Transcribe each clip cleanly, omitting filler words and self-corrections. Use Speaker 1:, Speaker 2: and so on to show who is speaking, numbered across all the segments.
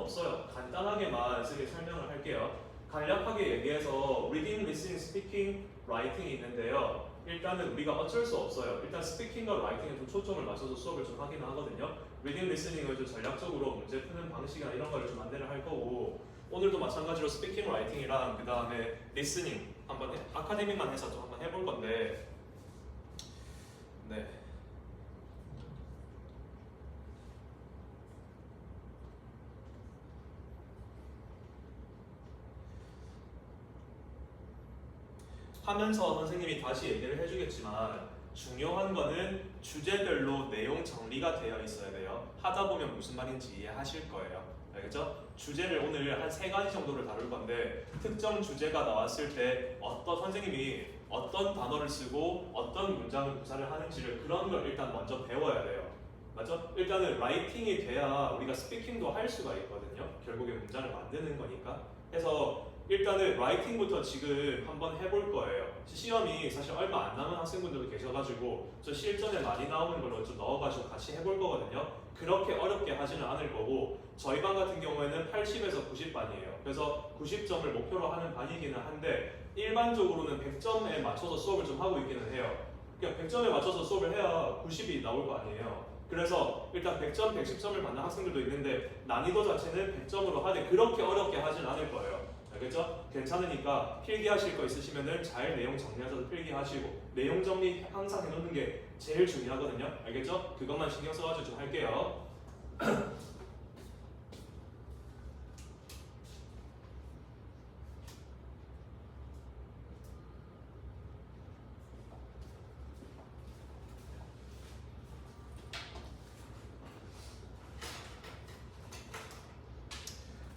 Speaker 1: 없어요. 간단하게만 쓰게 설명을 할게요. 간략하게 얘기해서 reading, listening, speaking, writing이 있는데요. 일단은 우리가 어쩔 수 없어요. 일단 스피킹과 라이팅에 좀 초점을 맞춰서 수업을 좀 하긴 하거든요. 리딩, 리스닝을 좀 전략적으로 문제 푸는 방식이나 이런 걸 좀 안내를 할 거고, 오늘도 마찬가지로 스피킹, 라이팅이랑 그 다음에 리스닝 한번 아카데미만 해서 좀 한번 해볼 건데, 네. 하면서 선생님이 다시 얘기를 해주겠지만 중요한 거는 주제별로 내용 정리가 되어 있어야 돼요. 하다 보면 무슨 말인지 이해하실 거예요. 알겠죠? 주제를 오늘 한 3가지 정도를 다룰 건데 특정 주제가 나왔을 때 어떤 선생님이 어떤 단어를 쓰고 어떤 문장을 구사를 하는지를 그런 걸 일단 먼저 배워야 돼요. 맞죠? 일단은 라이팅이 돼야 우리가 스피킹도 할 수가 있거든요. 결국에 문장을 만드는 거니까. 그래서 일단은 라이팅부터 지금 한번 해볼 거예요. 시험이 사실 얼마 안 남은 학생분들도 계셔가지고 저 실전에 많이 나오는 걸로 좀 넣어가지고 같이 해볼 거거든요. 그렇게 어렵게 하지는 않을 거고 저희 반 같은 경우에는 80에서 90반이에요. 그래서 90점을 목표로 하는 반이기는 한데 일반적으로는 100점에 맞춰서 수업을 좀 하고 있기는 해요. 그냥 100점에 맞춰서 수업을 해야 90이 나올 거 아니에요. 그래서 일단 100점, 110점을 받는 학생들도 있는데 난이도 자체는 100점으로 하되 그렇게 어렵게 하진 않을 거예요. 알겠죠? 괜찮으니까 필기하실 거 있으시면은 잘 내용 정리하셔서 필기하시고 내용 정리 항상 해놓는 게 제일 중요하거든요. 알겠죠? 그것만 신경 써가지고 좀 할게요.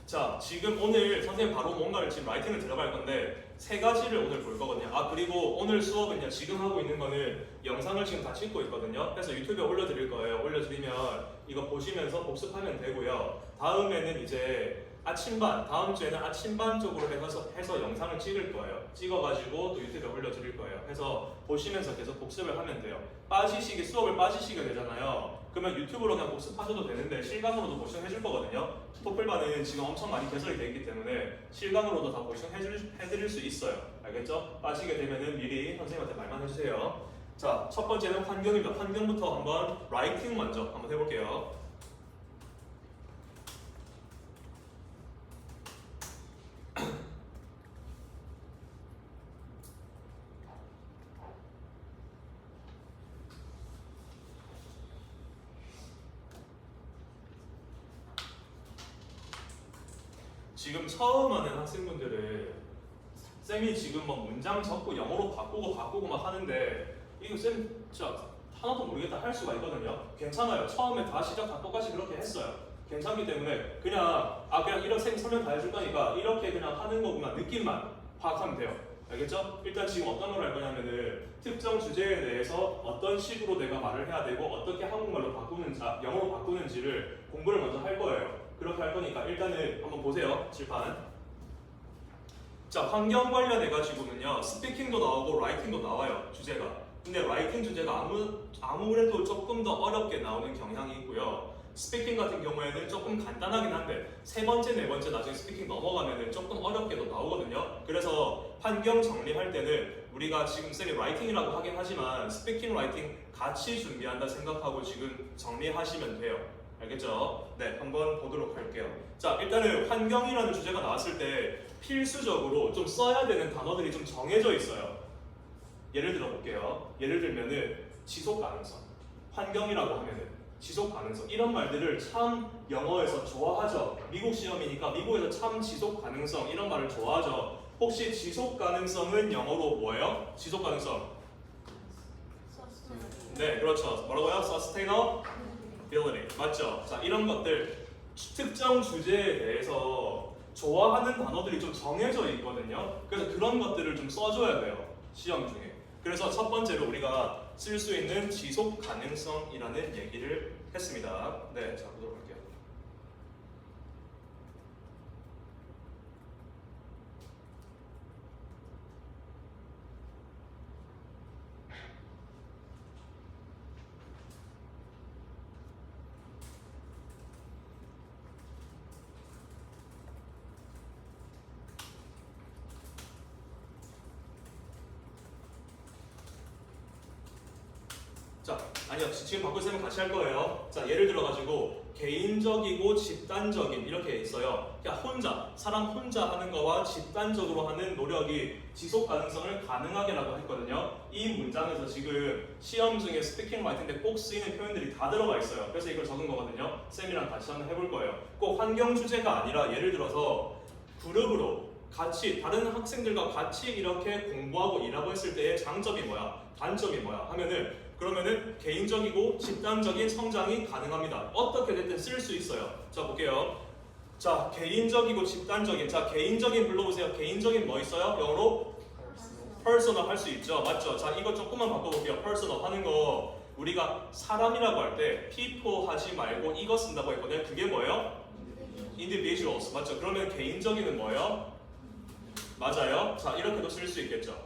Speaker 1: 자, 지금 오늘 선생님 바로 뭔가를 지금 라이팅을 들어갈 건데 3가지를 오늘 볼 거거든요. 아, 그리고 오늘 수업은요, 지금 하고 있는 거는 영상을 지금 다 찍고 있거든요. 그래서 유튜브에 올려드릴 거예요. 올려드리면 이거 보시면서 복습하면 되고요. 다음에는 이제 아침반, 다음 주에는 아침반 쪽으로 해서 영상을 찍을 거예요. 찍어가지고 또 유튜브에 올려드릴 거예요. 그래서 보시면서 계속 복습을 하면 돼요. 수업을 빠지시게 되잖아요. 그러면 유튜브로 그냥 복습하셔도 되는데 실강으로도 보시면 해줄 거거든요. 토플반은 지금 엄청 많이 개설이 되어 있기 때문에 실강으로도 다 보시면 해드릴 수 있어요. 알겠죠? 빠지게 되면은 미리 선생님한테 말만 해주세요. 자, 첫 번째는 환경입니다. 환경부터 한번 라이팅 먼저 한번 해볼게요. 지금 처음 하는 학생분들은 쌤이 지금 뭐 문장 적고 영어로 바꾸고 막 하는데 이거 쌤 진짜 하나도 모르겠다 할 수가 있거든요. 괜찮아요. 처음에 다 시작 다 똑같이 그렇게 했어요. 괜찮기 때문에 그냥 이런 쌤 설명 다 해줄 거니까 이렇게 그냥 하는 거구나 느낌만 파악하면 돼요. 알겠죠? 일단 지금 어떤 걸 할 거냐면은 특정 주제에 대해서 어떤 식으로 내가 말을 해야 되고 어떻게 한국말로 영어로 바꾸는지를 공부를 먼저 할 거예요. 그렇게 할 거니까 일단은 한번 보세요. 칠판. 자, 환경 관련해가지고는요, 스피킹도 나오고 라이팅도 나와요, 주제가. 근데 라이팅 주제가 아무래도 조금 더 어렵게 나오는 경향이 있고요. 스피킹 같은 경우에는 조금 간단하긴 한데 3번째, 4번째 나중에 스피킹 넘어가면은 조금 어렵게도 나오거든요. 그래서 환경 정리할 때는 우리가 지금 쌤이 라이팅이라고 하긴 하지만 스피킹, 라이팅 같이 준비한다 생각하고 지금 정리하시면 돼요. 알겠죠? 네, 한번 보도록 할게요. 자, 일단은 환경이라는 주제가 나왔을 때 필수적으로 좀 써야 되는 단어들이 좀 정해져 있어요. 예를 들어 볼게요. 예를 들면은 지속 가능성. 환경이라고 하면은 지속 가능성. 이런 말들을 참 영어에서 좋아하죠. 미국 시험이니까 미국에서 참 지속 가능성 이런 말을 좋아하죠. 혹시 지속 가능성은 영어로 뭐예요? 지속 가능성. 네, 그렇죠. 뭐라고요? Sustainability. 맞죠? 자, 이런 것들 특정 주제에 대해서 좋아하는 단어들이 좀 정해져 있거든요. 그래서 그런 것들을 좀 써줘야 돼요. 시험 중에. 그래서 첫 번째로 우리가 쓸 수 있는 지속 가능성이라는 얘기를 했습니다. 네, 자, 보도록 할게요. 아니요, 지금 바꿀 셈은 같이 할 거예요. 자, 예를 들어가지고 개인적이고 집단적인 이렇게 있어요. 그냥 혼자, 사람 혼자 하는 거와 집단적으로 하는 노력이 지속 가능성을 가능하게라고 했거든요. 이 문장에서 지금 시험 중에 스피킹 라이팅인데 꼭 쓰이는 표현들이 다 들어가 있어요. 그래서 이걸 적은 거거든요. 쌤이랑 같이 한번 해볼 거예요. 꼭 환경 주제가 아니라 예를 들어서 그룹으로 같이 다른 학생들과 같이 이렇게 공부하고 일하고 있을 때의 장점이 뭐야? 단점이 뭐야? 그러면은 개인적이고 집단적인 성장이 가능합니다. 어떻게 됐든 쓸 수 있어요. 자, 볼게요. 자, 개인적이고 집단적인. 자, 개인적인 불러보세요. 개인적인 뭐 있어요? 영어로? personal 할 수 있죠. 맞죠? 자, 이거 조금만 바꿔볼게요. personal 하는 거 우리가 사람이라고 할 때 people 하지 말고 이거 쓴다고 했거든요. 그게 뭐예요? individuals. 맞죠? 그러면 개인적인은 뭐예요? 맞아요. 자, 이렇게도 쓸 수 있겠죠.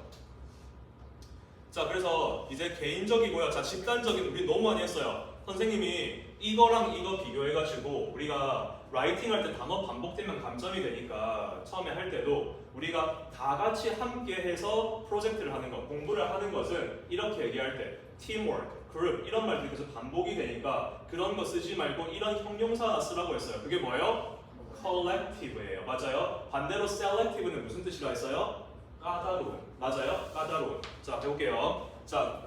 Speaker 1: 자, 그래서 이제 개인적이고요. 자, 집단적인 우리 너무 많이 했어요. 선생님이 이거랑 이거 비교해가지고 우리가 라이팅 할 때 단어 반복되면 감점이 되니까 처음에 할 때도 우리가 다 같이 함께 해서 프로젝트를 하는 것, 공부를 하는 것은 이렇게 얘기할 때 teamwork, group 이런 말들이 계속 반복이 되니까 그런 거 쓰지 말고 이런 형용사 하나 쓰라고 했어요. 그게 뭐예요? collective예요. 맞아요? 반대로 selective는 무슨 뜻이라 했어요? 까다로운. 맞아요? 까다로운. 자, 해볼게요. 자,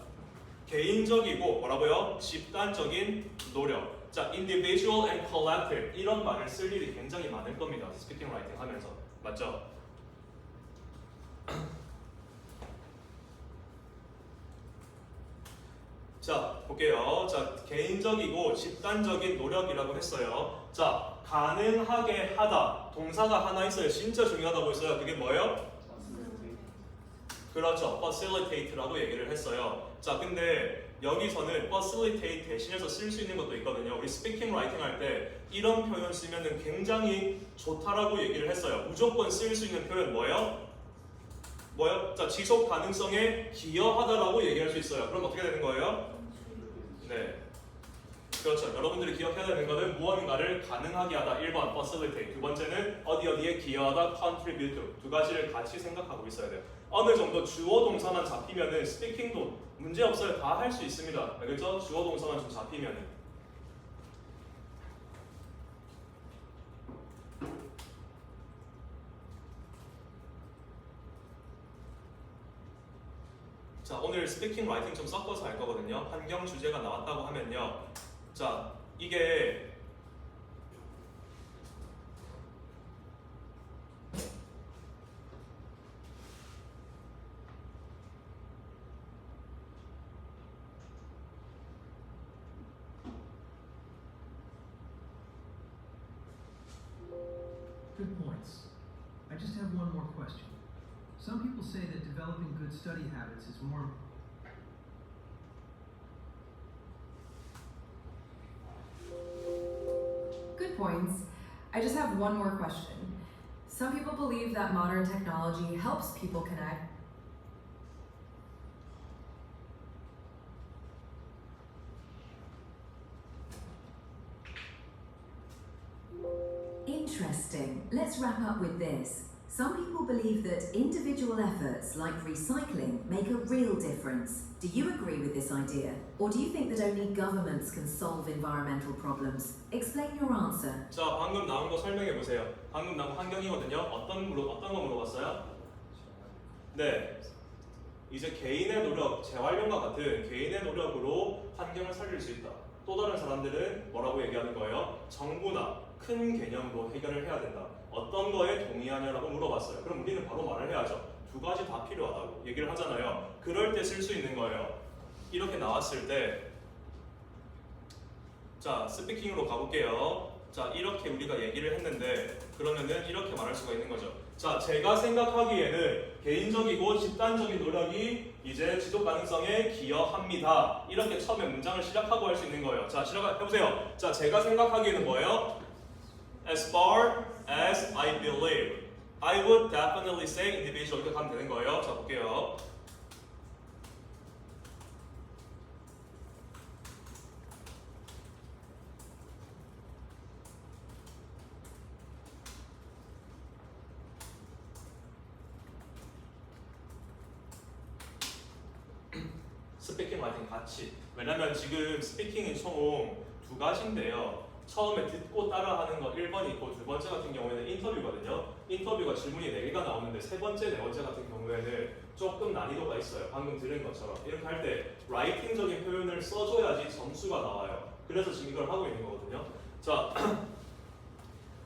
Speaker 1: 개인적이고 뭐라고요? 집단적인 노력. 자, individual and collective 이런 말을 쓸 일이 굉장히 많을 겁니다. 스피킹 라이팅 하면서. 맞죠? 자, 볼게요. 자, 개인적이고 집단적인 노력이라고 했어요. 자, 가능하게 하다. 동사가 하나 있어요. 진짜 중요하다고 했어요. 그게 뭐예요? 그렇죠. facilitate라고 얘기를 했어요. 자, 근데 여기서는 facilitate 대신해서 쓸 수 있는 것도 있거든요. 우리 스피킹 라이팅 할 때 이런 표현 쓰면은 굉장히 좋다라고 얘기를 했어요. 무조건 쓸 수 있는 표현 뭐예요? 뭐요? 자, 지속 가능성에 기여하다라고 얘기할 수 있어요. 그럼 어떻게 되는 거예요? 네. 그렇죠. 여러분들이 기억해야 되는 것은 무언가를 가능하게 하다. 1번 facilitate. 두 번째는 어디에 기여하다 contribute. 두 가지를 같이 생각하고 있어야 돼요. 어느 정도 주어 동사만 잡히면은 스피킹도 문제 없어요. 다 할 수 있습니다. 알겠죠? 주어 동사만 좀 잡히면은. 자, 오늘 스피킹 라이팅 좀 섞어서 할 거거든요. 환경 주제가 나왔다고 하면요. 자, 이게
Speaker 2: Good points. I just have one more question. Some people say that developing good study habits is more
Speaker 3: Good points. I just have one more question. Some people believe that modern technology helps people connect.
Speaker 4: Interesting. Let's wrap up with this. Some people believe that individual efforts like recycling make a real difference. Do you agree with this idea? Or do you think that only governments can solve environmental problems? Explain your answer.
Speaker 1: 자, 방금 나온 거 설명해 보세요. 방금 나온 환경이거든요. 어떤 거 물어봤어요? 네. 이제 개인의 노력, 재활용과 같은 개인의 노력으로 환경을 살릴 수 있다. 또 다른 사람들은 뭐라고 얘기하는 거예요? 정부나 큰 개념으로 해결을 해야 된다. 어떤 거에 동의하냐라고 물어봤어요. 그럼 우리는 바로 말을 해야죠. 두 가지 다 필요하다고 얘기를 하잖아요. 그럴 때 쓸 수 있는 거예요. 이렇게 나왔을 때, 자, 스피킹으로 가볼게요. 자, 이렇게 우리가 얘기를 했는데 그러면은 이렇게 말할 수가 있는 거죠. 자, 제가 생각하기에는 개인적이고 집단적인 노력이 이제 지속 가능성에 기여합니다. 이렇게 처음에 문장을 시작하고 할 수 있는 거예요. 자, 시작해보세요. 자, 제가 생각하기에는 뭐예요? As far as I believe, I would definitely say individual. 이렇게 가면 되는 거예요. 자, 볼게요. 스피킹 아이템 같이. 왜냐면 지금 스피킹이 총 두 가지인데요. 처음에 듣고 따라하는 거 1번이 있고 두 번째 같은 경우에는 인터뷰거든요. 인터뷰가 질문이 4개가 나오는데 세 번째, 네 번째 같은 경우에는 조금 난이도가 있어요. 방금 들은 것처럼. 이렇게 할 때 라이팅적인 표현을 써줘야지 점수가 나와요. 그래서 지금 이걸 하고 있는 거거든요. 자,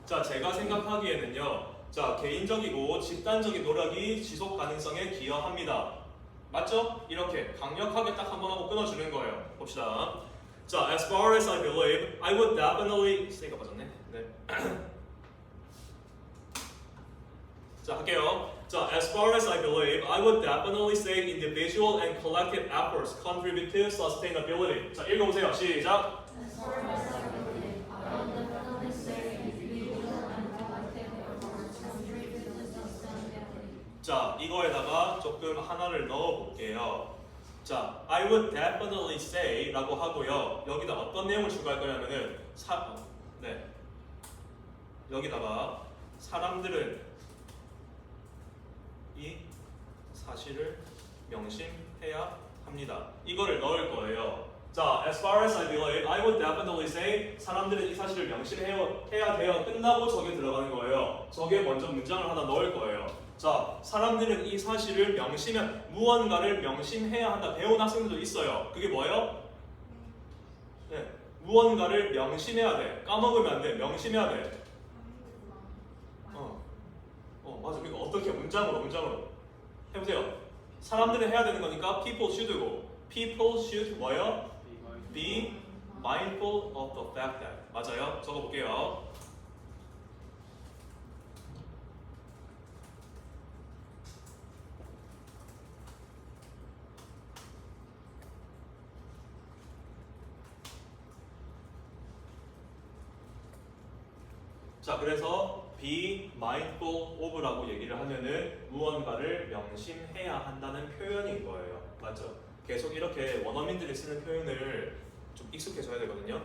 Speaker 1: 자 제가 생각하기에는요. 자, 개인적이고 집단적인 노력이 지속 가능성에 기여합니다. 맞죠? 이렇게 강력하게 딱 한 번 하고 끊어주는 거예요. 봅시다. 자, as far as I believe, I would definitely 쓰니까 맞았네. 네. 자, 할게요. 자, as far as I believe, I would definitely say individual and collective efforts contribute to sustainability. 자, 읽어보세요. 시작.
Speaker 5: As far as I believe, I will definitely say individual and collective efforts contribute to sustainability.
Speaker 1: 자, 이거에다가 조금 하나를 넣어볼게요. 자, I would definitely say 라고 하고요. 여기다 어떤 내용을 추가할 거냐면은 여기다가 사람들은 이 사실을 명심해야 합니다. 이거를 넣을 거예요. 자, as far as I believe, I would definitely say 사람들은 이 사실을 명심해야 돼요. 끝나고 저게 들어가는 거예요. 저게 먼저 문장을 하나 넣을 거예요. 자, 사람들은 이 사실을 무언가를 명심해야 한다. 배운 학생들도 있어요. 그게 뭐예요? 네, 무언가를 명심해야 돼. 까먹으면 안 돼. 명심해야 돼. 맞아. 그러니까 어떻게 문장으로 해보세요. 사람들은 해야 되는 거니까 people should고 people should 뭐예요? Be mindful of the fact that. 맞아요. 적어볼게요. 자, 그래서 be mindful of라고 얘기를 하면은 무언가를 명심해야 한다는 표현인 거예요. 맞죠? 계속 이렇게 원어민들이 쓰는 표현을 좀 익숙해져야 되거든요.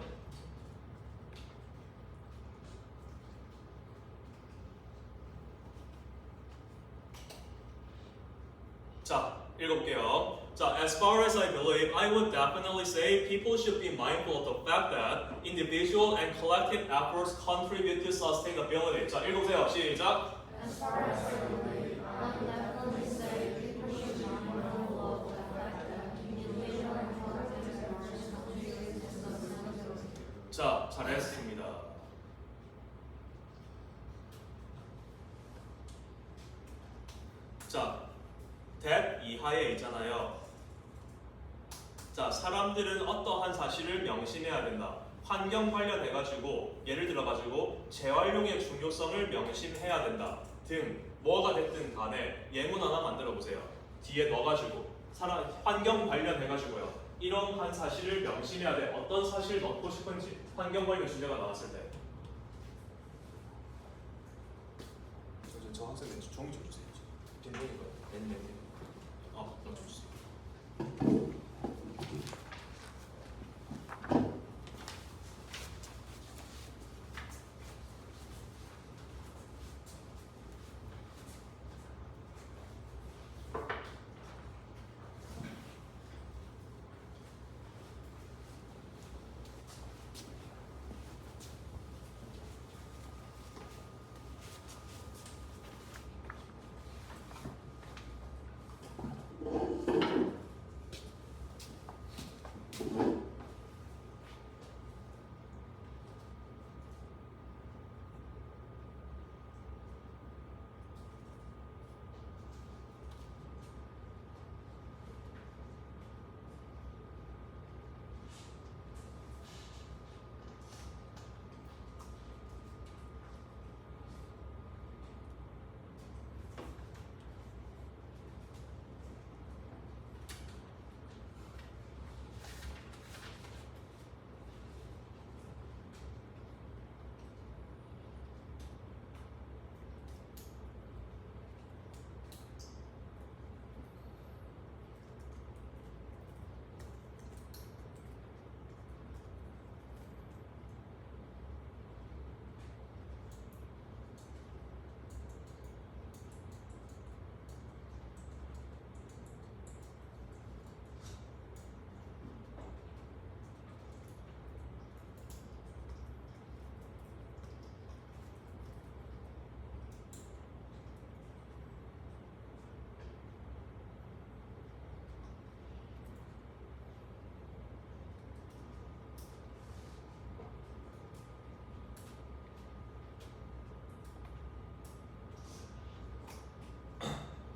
Speaker 1: 자, 읽어볼게요. 자, as far as I believe, I would definitely say people should be mindful of the fact that individual and collective efforts contribute to sustainability. 자, 읽어보세요. 시작.
Speaker 5: As far as I believe, I will definitely say people should be mindful of the fact that individual and collective efforts contribute to sustainability.
Speaker 1: 자, 잘했습니다. 자, that 이하에 있잖아요. 자, 사람들은 어떠한 사실을 명심해야 된다. 환경 관련해가지고 예를 들어가지고 재활용의 중요성을 명심해야 된다 등 뭐가 됐든 간에 예문 하나 만들어 보세요. 뒤에 넣어가지고 환경 관련해가지고요. 이러한 사실을 명심해야 돼. 어떤 사실 넣고 싶은지 환경 관련 주제가 나왔을 때. 저 학생들 종이 좀 주세요. 뒷면이거 맨. 넣어주세요.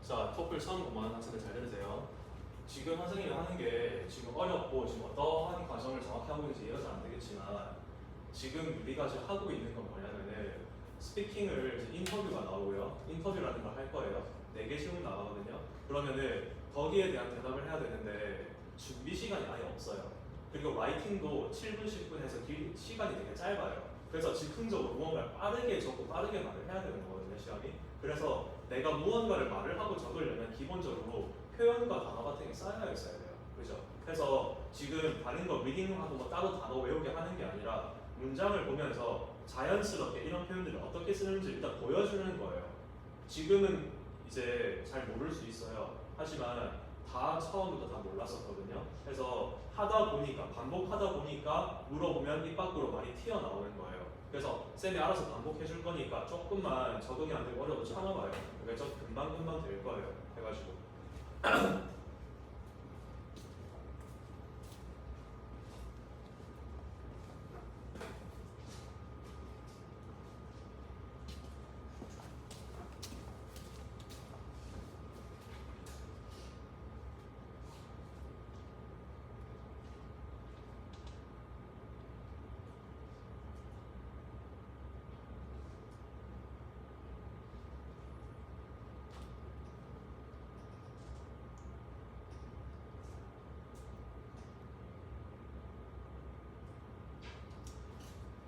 Speaker 1: 자, 토플 처음 공부하는 학생들 잘 들으세요. 지금 선생님이 하는 게 지금 어렵고 지금 어떠한 과정을 정확히 하고 있는지 이해가 잘 안 되겠지만 지금 우리가 지금 하고 있는 건 뭐냐면은 스피킹을 이제 인터뷰가 나오고요. 인터뷰라는 걸 할 거예요. 4개 질문 나가거든요. 그러면은 거기에 대한 대답을 해야 되는데 준비 시간이 아예 없어요. 그리고 라이팅도 7분, 10분 해서 시간이 되게 짧아요. 그래서 즉흥적으로 무언가를 빠르게 적고 빠르게 말을 해야 되는 거거든요, 시간이. 그래서 내가 무언가를 말을 하고 적으려면 기본적으로 표현과 단어 같은 게 쌓여 있어야 돼요. 그죠? 그래서 지금 다른 거 리딩하고 뭐 따로 단어 외우게 하는 게 아니라 문장을 보면서 자연스럽게 이런 표현들을 어떻게 쓰는지 일단 보여주는 거예요. 지금은 이제 잘 모를 수 있어요. 하지만 다 처음부터 다 몰랐었거든요. 그래서 하다 보니까 반복하다 보니까 물어보면 입 밖으로 말이 튀어나오는 거예요. 그래서 쌤이 알아서 반복해 줄 거니까 조금만 적응이 안 되고 어려도 참아봐요. 그래서 금방 될 거예요. 해가지고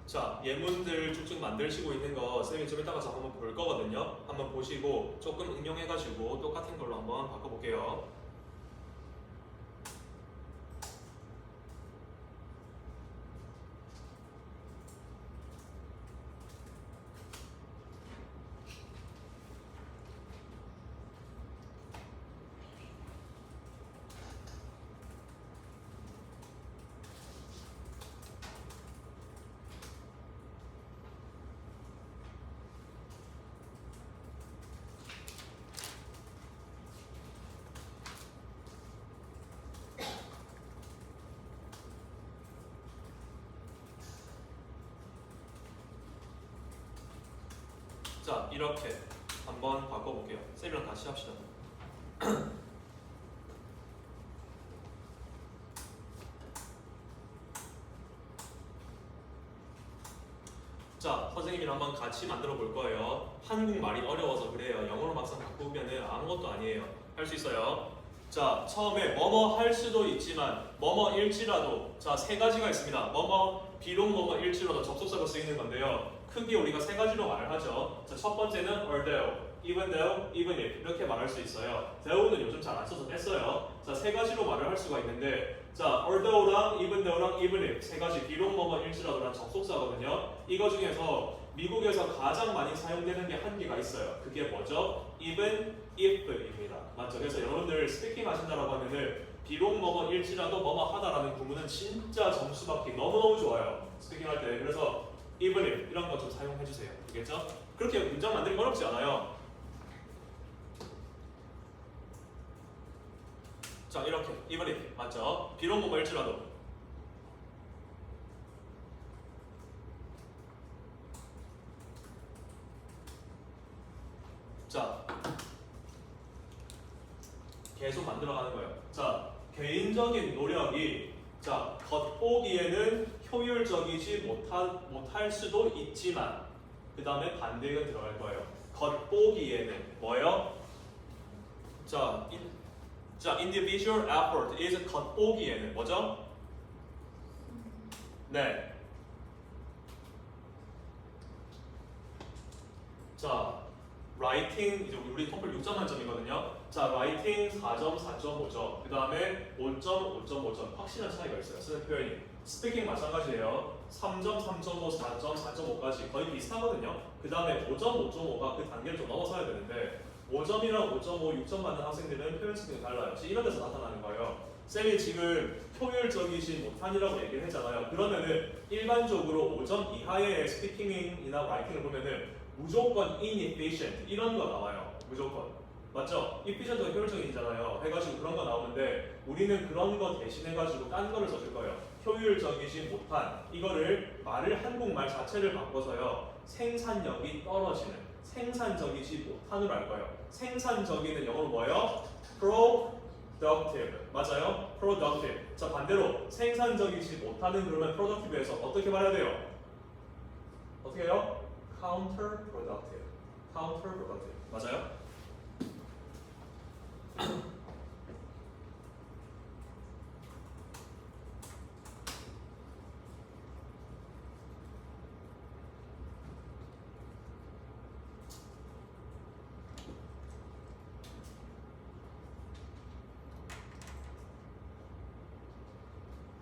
Speaker 1: 자, 예문들 쭉쭉 만드시고 있는 거 쌤이 좀 이따가 저 한번 볼 거거든요. 한번 보시고 조금 응용해가지고 똑같은 걸로 한번 바꿔볼게요. 자, 이렇게 한번 바꿔볼게요. 쌤이랑 같이 합시다. 자, 선생님이랑 한번 같이 만들어 볼 거예요. 한국말이 어려워서 그래요. 영어로 막상 바꾸면은 아무것도 아니에요. 할 수 있어요. 자, 처음에 뭐뭐 할 수도 있지만 뭐뭐일지라도, 자, 3가지가 있습니다. 뭐뭐, 비록 뭐뭐일지라도 접속사가 쓰이는 건데요. 크게 우리가 3가지로 말을 하죠. 자, 첫 번째는 although, even though, even if 이렇게 말할 수 있어요. though는 요즘 잘 안 써서 뺐어요. 자, 3가지로 말을 할 수가 있는데, 자, although랑 even though랑 even if 3가지 비록 뭐뭐일지라도란 접속사거든요. 이거 중에서 미국에서 가장 많이 사용되는 게 한 개가 있어요. 그게 뭐죠? even if입니다. 맞죠? 그래서 여러분들 스피킹 하신다라고 하면은 비록 뭐뭐일지라도 뭐뭐 하다라는 구문은 진짜 점수 받기 너무너무 좋아요. 스피킹 할 때. 그래서 even if 이런 거 좀 사용해 주세요. 알겠죠? 그렇게 문장 만들기 어렵지 않아요. 자, 이렇게 even if 맞죠? 비록 뭐뭐일지라도. 자, 계속 만들어가는 거예요. 자, 개인적인 노력이 자 겉보기에는 효율적이지 못할 수도 있지만 그 다음에 반대가 들어갈 거예요. 겉보기에는 뭐요? 자, individual effort is 겉보기에는 뭐죠? 네. 자, 라이팅 이제 우리 토플 6점 만점이거든요. 자, 라이팅 4점, 4.5점. 그 다음에 5점, 5.5점. 확실한 차이가 있어요. 쓰는 표현이. 스피킹 마찬가지예요. 3점, 3.5, 4점, 4.5까지 거의 비슷하거든요. 그 다음에 5점, 5.5가 그 단계를 좀 넘어서야 되는데 5점이랑 5.5, 6점 받는 학생들은 표현 스피킹이 달라요. 이런 데서 나타나는 거예요. 쌤이 지금 효율적이지 못한이라고 얘기를 했잖아요. 그러면은 일반적으로 5점 이하의 스피킹이나 라이팅을 보면은 무조건 inefficient 이런 거 나와요. 무조건. 맞죠? efficient가 효율적이잖아요. 해가지고 그런 거 나오는데 우리는 그런 거 대신해가지고 딴 거를 써줄 거예요. 효율적이지 못한 이거를 말을 한국말 자체를 바꿔서요. 생산력이 떨어지는, 생산적이지 못한으로 할 거예요. 생산적이는 영어로 뭐예요? productive. 맞아요? productive. 자, 반대로 생산적이지 못하는 그러면 productive에서 어떻게 말해야 돼요? 어떻게 해요? counterproductive. counterproductive. 맞아요?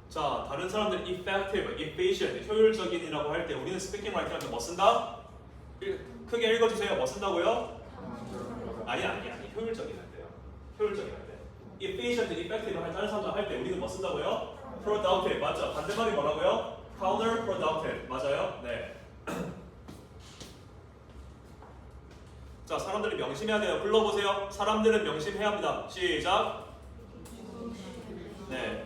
Speaker 1: 자, 다른 사람들 effective, efficient, 효율적인이라고 할 때 우리는 스피킹 라이팅 할 때 뭐 쓴다? 크게 읽어주세요. 뭐 쓴다고요? 아니, 효율적인 할 때요. 효율적인 할 때. efficient, effective 할 다른 사람들 할 때 우리는 뭐 쓴다고요? productive. 맞죠? 반대말이 뭐라고요? counterproductive. 맞아요? 네. 자, 사람들이 명심해야 돼요. 불러보세요. 사람들은 명심해야 합니다. 시작. 네.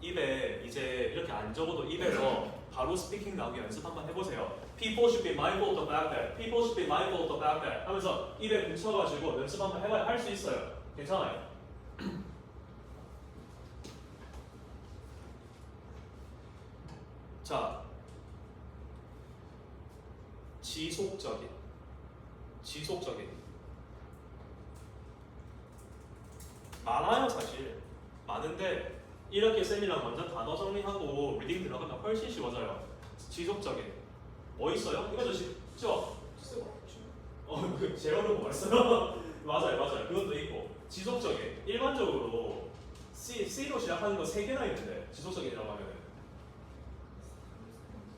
Speaker 1: 입에 이제 이렇게 안 적어도 입에서 바로 스피킹 나오게 연습 한번 해보세요. People should be mindful of the fact that. People should be mindful of the fact that. 하면서 입에 붙여가지고 연습 한번 해봐야 할 수 있어요. 괜찮아요. 자, 지속적인. 많아요, 사실. 많은데 이렇게 쌤이랑 먼저 단어 정리하고 리딩 들어가면 훨씬 쉬워져요. 지속적인. 뭐 있어요? 이거 저 쉽죠? 그 제어로 뭐였어요? 맞아요. 그것도 있고. 지속적인. 일반적으로 C로 시작하는 거 3개나 있는데 지속적인이라고 하면은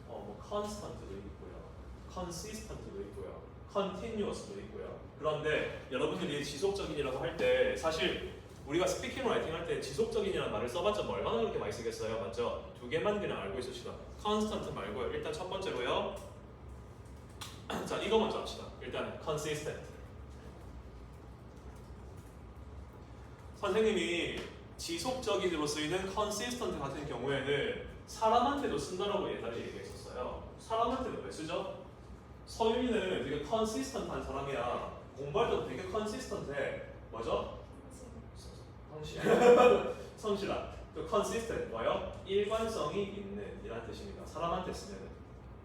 Speaker 1: 뭐 constant도 있고요, consistent도 있고요, continuous도 있고요. 그런데 여러분들이 지속적인이라고 할 때 사실 우리가 스피킹 라이팅 할 때 지속적인이라는 말을 써봤자 뭐 얼마나 그렇게 많이 쓰겠어요, 맞죠? 2개만 그냥 알고 있으시다. constant 말고요. 일단 첫 번째로요. 자, 이거 먼저 합시다. 일단 consistent. 선생님이 지속적인으로 쓰이는 consistent 같은 경우에는 사람한테도 쓴다라고 옛날에 얘기했었어요. 사람한테도 왜 쓰죠? 서윤이는 되게 consistent한 사람이야. 공부할 때도 되게 consistent해. 뭐죠? 성실한. 또 consistent 뭐요? 일관성이 있는 이란 뜻입니다. 사람한테 쓰면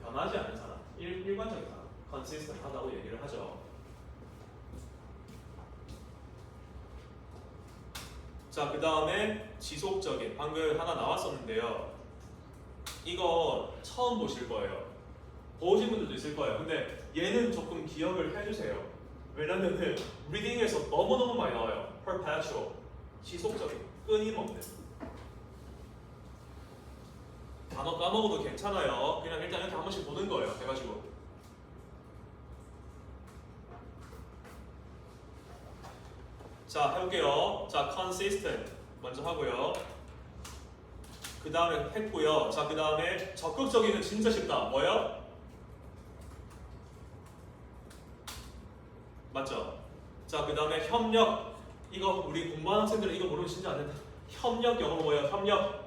Speaker 1: 변하지 않는 사람, 일관적인 사람, consistent 하다고 얘기를 하죠. 자, 그 다음에 지속적인. 방금 하나 나왔었는데요. 이거 처음 보실 거예요. 보신 분들도 있을 거예요. 근데 얘는 조금 기억을 해주세요. 왜냐면은 리딩에서 너무너무 많이 나와요. perpetual. 지속적인, 끊임없는. 단어 까먹어도 괜찮아요. 그냥 일단 이렇게 한 번씩 보는 거예요. 해가지고. 자, 해볼게요. 자, consistent 먼저 하고요. 그 다음에 했고요. 자, 그 다음에 적극적인은 진짜 쉽다. 뭐요? 맞죠? 자, 그 다음에 협력. 이거 우리 공부하는 학생들은 이거 모르면 진짜 안 된다. 협력 영어로 뭐예요? 협력.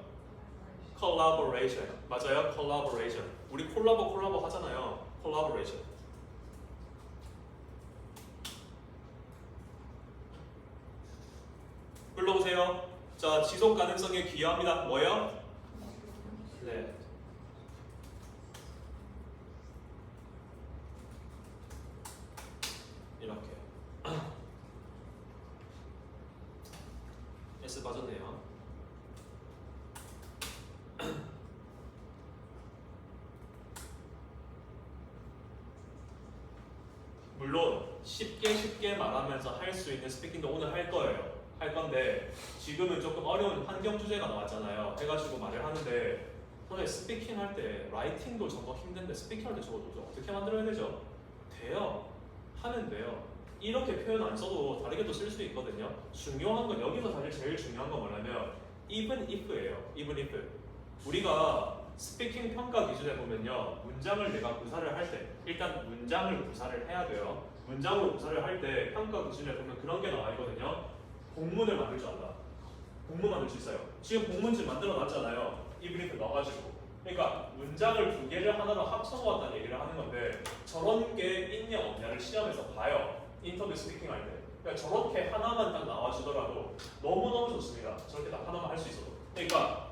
Speaker 1: collaboration. 맞아요? collaboration. 우리 콜라보 하잖아요. collaboration. 불러보세요. 자, 지속 가능성에 기여합니다. 뭐예요? 네. 이렇게. S 빠졌네요. 물론 쉽게 말하면서 할 수 있는 스피킹도 오늘 할 거예요. 할 건데 지금은 조금 어려운 환경 주제가 나왔잖아요. 해가지고 말을 하는데 선생님 스피킹 할 때 라이팅도 저거 힘든데 스피킹 할 때 저거 어떻게 만들어야 되죠? 돼요. 하면 돼요. 이렇게 표현 안 써도 다르게도 쓸 수 있거든요. 중요한 건 여기서 사실 제일 중요한 건 뭐냐면 even if예요. even if. 우리가 스피킹 평가 기준에 보면요. 문장을 내가 구사를 할 때 일단 문장을 구사를 해야 돼요. 문장으로 구사를 할 때 평가 기준에 보면 그런 게 나와 있거든요. 공문을 만들 줄 안다. 공문 만들 수 있어요. 지금 공문집 만들어 놨잖아요. even if 넣어가지고. 그러니까 문장을 두 개를 하나로 합쳐놓았다는 얘기를 하는 건데 저런 게 있냐 없냐를 시험에서 봐요. 인터뷰 스피킹 할 때. 그러니까 저렇게 하나만 딱 나와주더라도 너무너무 좋습니다. 저렇게 딱 하나만 할 수 있어도. 그러니까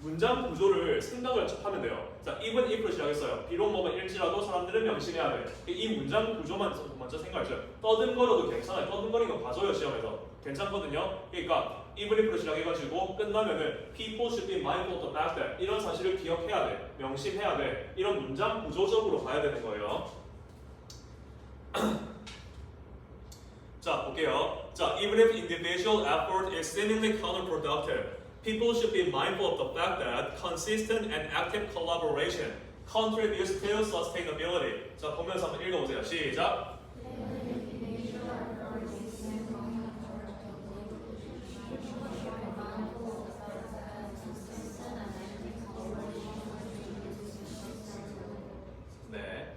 Speaker 1: 문장 구조를 생각을 하면 돼요. 자, even if로 시작했어요. 비록 뭐가 일지라도 사람들은 명심해야 돼. 이 문장 구조만 먼저 생각하세요. 떠든거려도 괜찮아요. 떠든거리는 거 봐줘요 시험에서. 괜찮거든요. 그러니까 even if로 시작해가지고 끝나면은 people should be mindful of the fact that 이런 사실을 기억해야 돼. 명심해야 돼. 이런 문장 구조적으로 가야 되는 거예요. 자, 볼게요. 자, even if individual effort is seemingly counterproductive, people should be mindful of the fact that consistent and active collaboration contributes to sustainability. 자, 보면서 한번 읽어보세요. 시작. 네.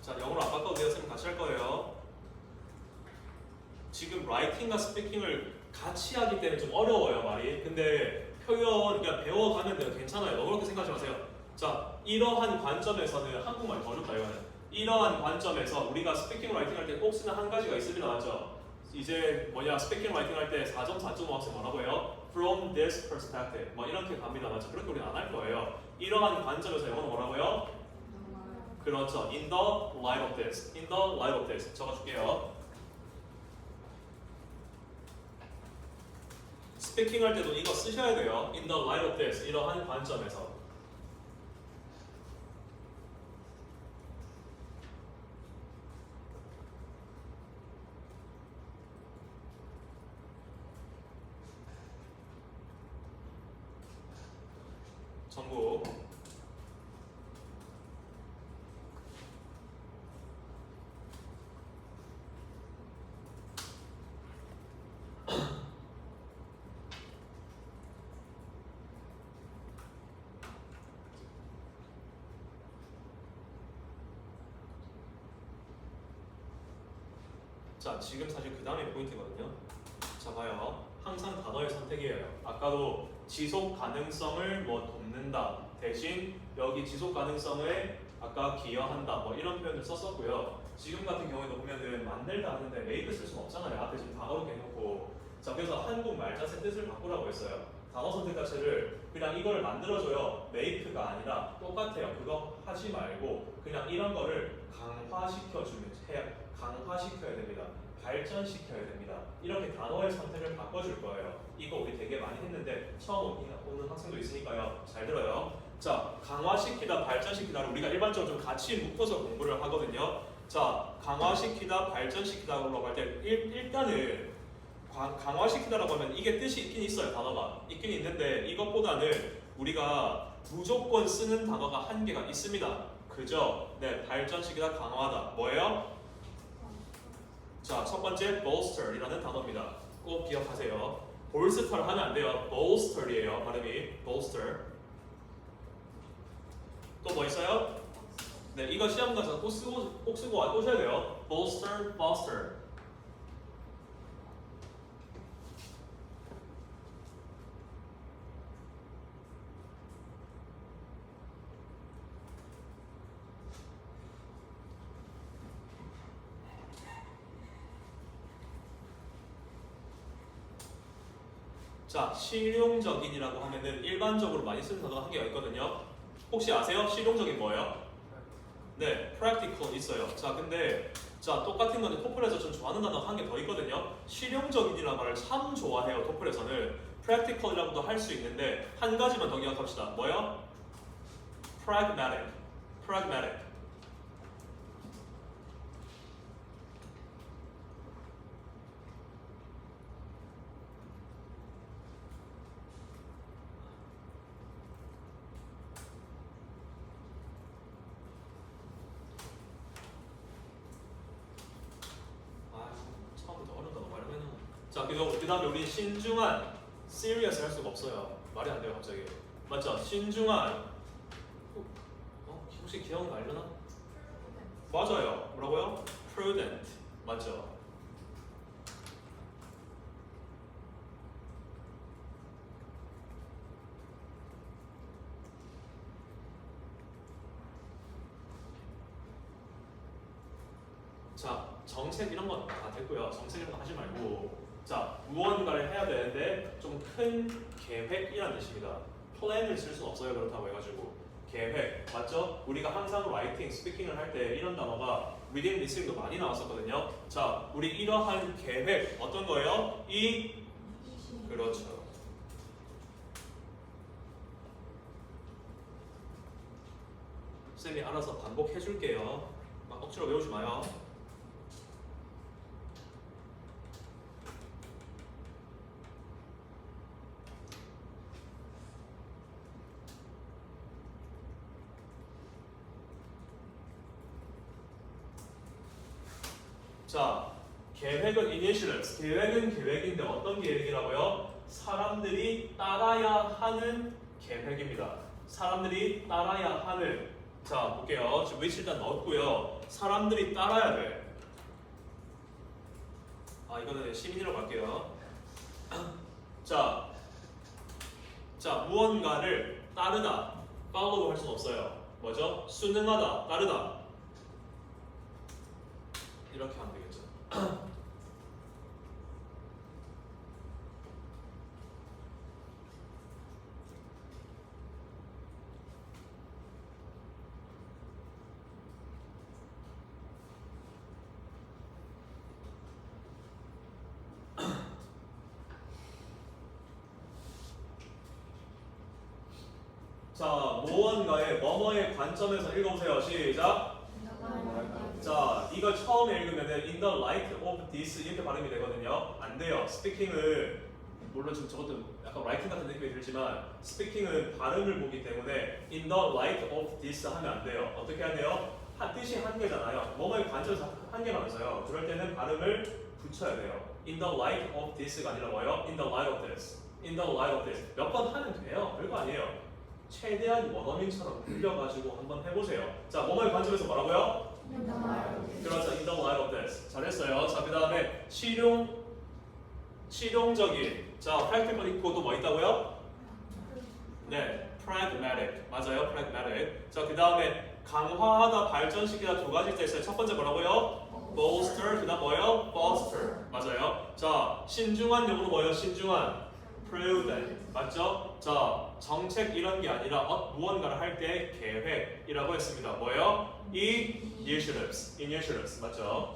Speaker 1: 자, 영어로 안 바꿔도 돼요. 선생님 같이 할 거예요. 지금 라이팅과 스피킹을 같이 하기 때문에 좀 어려워요, 말이. 근데 표현 그냥 배워가면 돼요. 괜찮아요. 너무 그렇게 생각하지 마세요. 자, 이러한 관점에서는 한국말 더 좋다 이거는. 이러한 관점에서 우리가 스피킹 라이팅 할 때 꼭 쓰는 한 가지가 있습니다. 맞죠? 이제 뭐냐 스피킹 라이팅 할 때 4점 4.5 학생 뭐라고 해요? From this perspective 뭐 이렇게 갑니다. 맞죠? 그렇게 우리는 안 할 거예요. 이러한 관점에서 영어는 뭐라고요? 그렇죠. In the light of this. In the light of this. 적어줄게요. 스피킹 할 때도 이거 쓰셔야 돼요. In the light of this. 이러한 관점에서. 전부. 자, 지금 사실 그 다음에 포인트거든요. 자, 봐요. 항상 단어의 선택이에요. 아까도 지속 가능성을 뭐 돕는다 대신 여기 지속 가능성에 아까 기여한다 뭐 이런 표현을 썼었고요. 지금 같은 경우에도 보면은 만들다 하는데 make 쓸 수는 없잖아요. 앞에 지금 단어로 해놓고. 자, 그래서 한국 말자의 뜻을 바꾸라고 했어요. 단어 선택 자체를 그냥 이걸 만들어줘요. make가 아니라 똑같아요. 그거 하지 말고 그냥 이런 거를 강화시켜야 됩니다. 발전시켜야 됩니다. 이렇게 단어의 선택을 바꿔줄 거예요. 이거 우리 되게 많이 했는데 처음 오는 학생도 있으니까요. 잘 들어요. 자, 강화시키다, 발전시키다를 우리가 일반적으로 좀 같이 묶어서 공부를 하거든요. 자, 강화시키다, 발전시키다라고 할 때 일단은 강화시키다라고 하면 이게 뜻이 있긴 있어요. 단어가 있긴 있는데 이것보다는 우리가 무조건 쓰는 단어가 한 개가 있습니다. 그죠? 네, 발전시키다, 강화하다. 뭐예요? 자, 첫 번째 bolster이라는 단어입니다. 꼭 기억하세요. bolster를 하면 안 돼요. bolster이에요. 발음이 bolster. 또 뭐 있어요? 네, 이거 시험 가서 꼭 쓰고 오셔야 돼요. bolster, foster. 자, 실용적인이라고 하면은 1반적으로 많이 쓰는 단어가 한 개가 있거든요. 혹시 아세요? 실용적인 뭐예요? 네, practical 있어요. 자, 근데 자 똑같은 건데 토플에서 좀 좋아하는 단어 한 개 더 있거든요. 실용적인이라는 말을 참 좋아해요. 토플에서는 practical이라고도 할 수 있는데 한 가지만 더 기억합시다. 뭐요? pragmatic. pragmatic. 처음부터 어려운 단어 말하면 자, 그 다음에 우리 신중한 serious 할 수가 없어요. 말이 안 돼요, 갑자기. 맞죠? 신중한 혹시 기억나려나? 맞아요. 뭐라고요? prudent. 맞죠? 자, 정책 이런 건 다 됐고요. 정책 이런 거 하지 말고 자, 무언가를 해야 되는데 좀 큰 계획이라는 뜻입니다. 플랜을 쓸 수는 없어요. 그렇다고 해가지고 계획 맞죠? 우리가 항상 라이팅, 스피킹을 할 때 이런 단어가 리딩, 리스닝도 많이 나왔었거든요. 자, 우리 이러한 계획 어떤 거예요? 그렇죠. 쌤이 알아서 반복해 줄게요. 막 억지로 외우지 마요. 자, 계획은 initiatives. 계획은 계획인데 어떤 계획이라고요? 사람들이 따라야 하는 계획입니다. 사람들이 따라야 하는. 자, 볼게요. 지금 which 일단 넣었고요. 사람들이 따라야 돼. 아, 이거는 시민이라고 할게요. 자, 무언가를 따르다. follow 할 수는 없어요. 뭐죠? 순응하다, 따르다. 이렇게 하면 되겠죠. 자, 무언가의 뭐뭐의 관점에서 읽어보세요. 시작. 자, 이걸 처음에 읽으면은 in the light of this 이렇게 발음이 되거든요. 안 돼요. 스피킹은 물론 지금 저것도 약간 라이팅 같은 느낌이 들지만 스피킹은 발음을 보기 때문에 in the light of this 하면 안 돼요. 어떻게 해야 돼요? 뜻이 한 개잖아요. 뭐뭐의 관점에서 한 개라면서요. 그럴 때는 발음을 붙여야 돼요. in the light of this가 아니라 뭐예요? in the light of this. in the light of this. 몇 번 하면 돼요. 별거 아니에요. 최대한 원어민처럼 늘려가지고 한번 해보세요. 자, 뭐뭐의 관점에서 뭐라고요? 그렇죠. in the light of this. 잘했어요. 자, 그 다음에 실용적인. 자, practical 있고 또 뭐 있다고요? 네, pragmatic. 맞아요, pragmatic. 자, 그 다음에 강화하다, 발전시키다 두 가지 때 있어요. 첫 번째 뭐라고요? bolster. 그 다음 뭐예요? foster. 맞아요. 자, 신중한 영어로 뭐예요? 신중한. prudent. 맞죠? 자, 정책 이런 게 아니라 무언가를 할 때 계획이라고 했습니다. 뭐예요? initiatives. initiatives. 맞죠?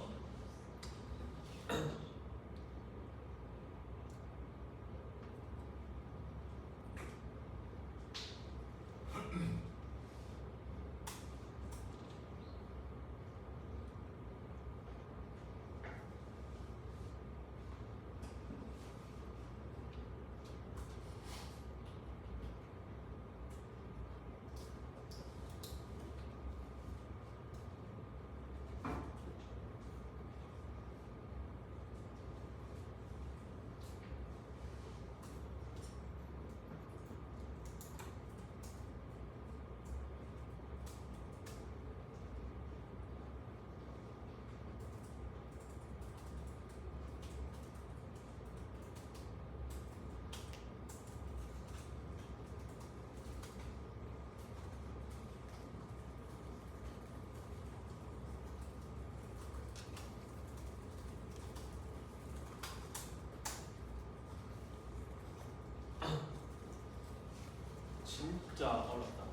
Speaker 1: 진짜 어렵다.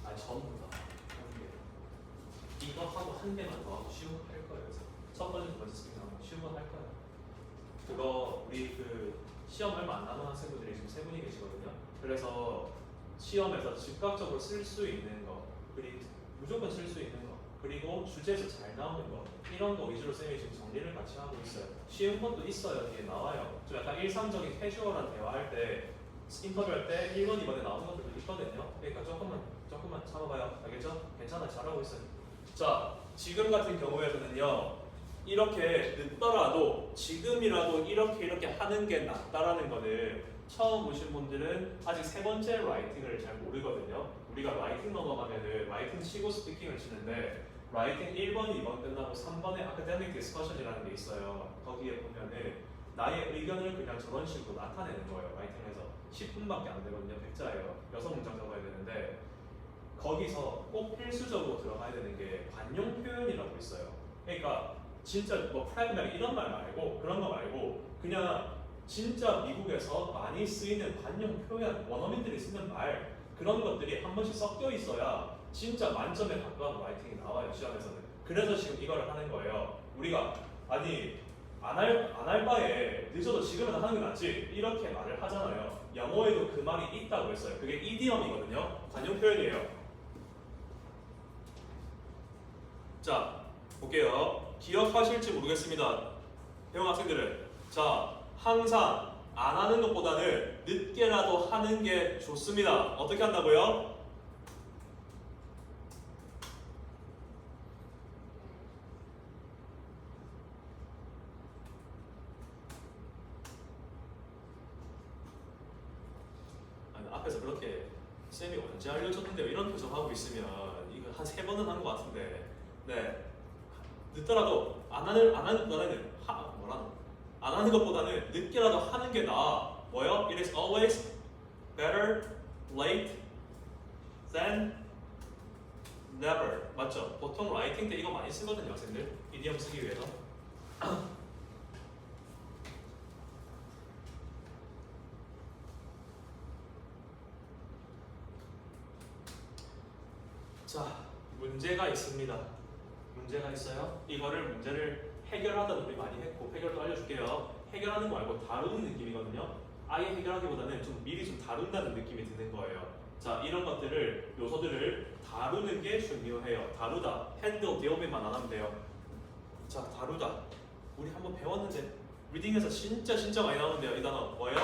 Speaker 1: 아니 전부 다. 한 개만 더 하고 쉬운 거 할 거예요. 그래서 첫 번째, 두 번째 스피킹 하고 쉬운 거 할 거예요. 그거 우리 그 시험 얼마 안 남은 학생분들이 지금 3분이 계시거든요. 그래서 시험에서 즉각적으로 쓸 수 있는 거, 그리고 무조건 쓸 수 있는 거, 그리고 주제에서 잘 나오는 거, 이런 거 위주로 쌤이 지금 정리를 같이 하고 있어요. 쉬운 것도 있어요. 뒤에 나와요. 좀 약간 일상적인 캐주얼한 대화할 때, 인터뷰할 때 1번, 2번에 나오는 것들도 있거든요. 그러니까 조금만 참아봐요. 알겠죠? 괜찮아. 잘하고 있어요. 자, 지금 같은 경우에서는요. 이렇게 늦더라도 지금이라도 이렇게 하는 게 낫다라는 거는 처음 보신 분들은 아직 세 번째 라이팅을 잘 모르거든요. 우리가 라이팅 넘어가면은 라이팅 치고 스피킹을 치는데 라이팅 1번, 2번 끝나고 3번에 아카데믹 디스커션이라는 게 있어요. 거기에 보면은 나의 의견을 그냥 저런 식으로 나타내는 거예요. 라이팅에서 10분밖에 안 되거든요. 백자예요. 6문장 적어야 되는데 거기서 꼭 필수적으로 들어가야 되는 게 관용 표현이라고 있어요. 그러니까 진짜 뭐 프라이머리 이런 말 말고 그런 거 말고 그냥 진짜 미국에서 많이 쓰이는 관용 표현, 원어민들이 쓰는 말 그런 것들이 한 번씩 섞여 있어야 진짜 만점에 가까운 라이팅이 나와요. 시험에서는. 그래서 지금 이거를 하는 거예요. 우리가 아니 안 할 바에 늦어도 지금은 하는 게 낫지 이렇게 말을 하잖아요. 영어에도 그 말이 있다고 했어요. 그게 이디엄이거든요. 관용 표현이에요. 자, 볼게요. 기억하실지 모르겠습니다. 배운 학생들은. 자, 항상 안 하는 것보다는 늦게라도 하는 게 좋습니다. 어떻게 한다고요? 아니, 앞에서 그렇게 쌤이 언제 알려줬는데요? 이런 표정하고 있으면 이거 한 3번은 한 것 같은데. 네. 늦더라도 안 하는 것보다는 안 하는 것보다는 늦게라도 하는 게 나아. 뭐요? It is always better late than never. 맞죠? 보통 라이팅 때 이거 많이 쓰거든요, 학생들. 이디엄 쓰기 위해서. 자, 문제가 있습니다. 문제가 있어요. 이거를 문제를 해결하다 우리 많이 했고 해결도 알려줄게요. 해결하는 거 말고 다루는 느낌이거든요. 아예 해결하기보다는 좀 미리 좀 다룬다는 느낌이 드는 거예요. 자, 이런 것들을 요소들을 다루는 게 중요해요. 다루다, handle, deal만 안 하면 돼요. 자, 다루다. 우리 한번 배웠는데 리딩에서 진짜 많이 나오는데요. 이 단어 뭐예요?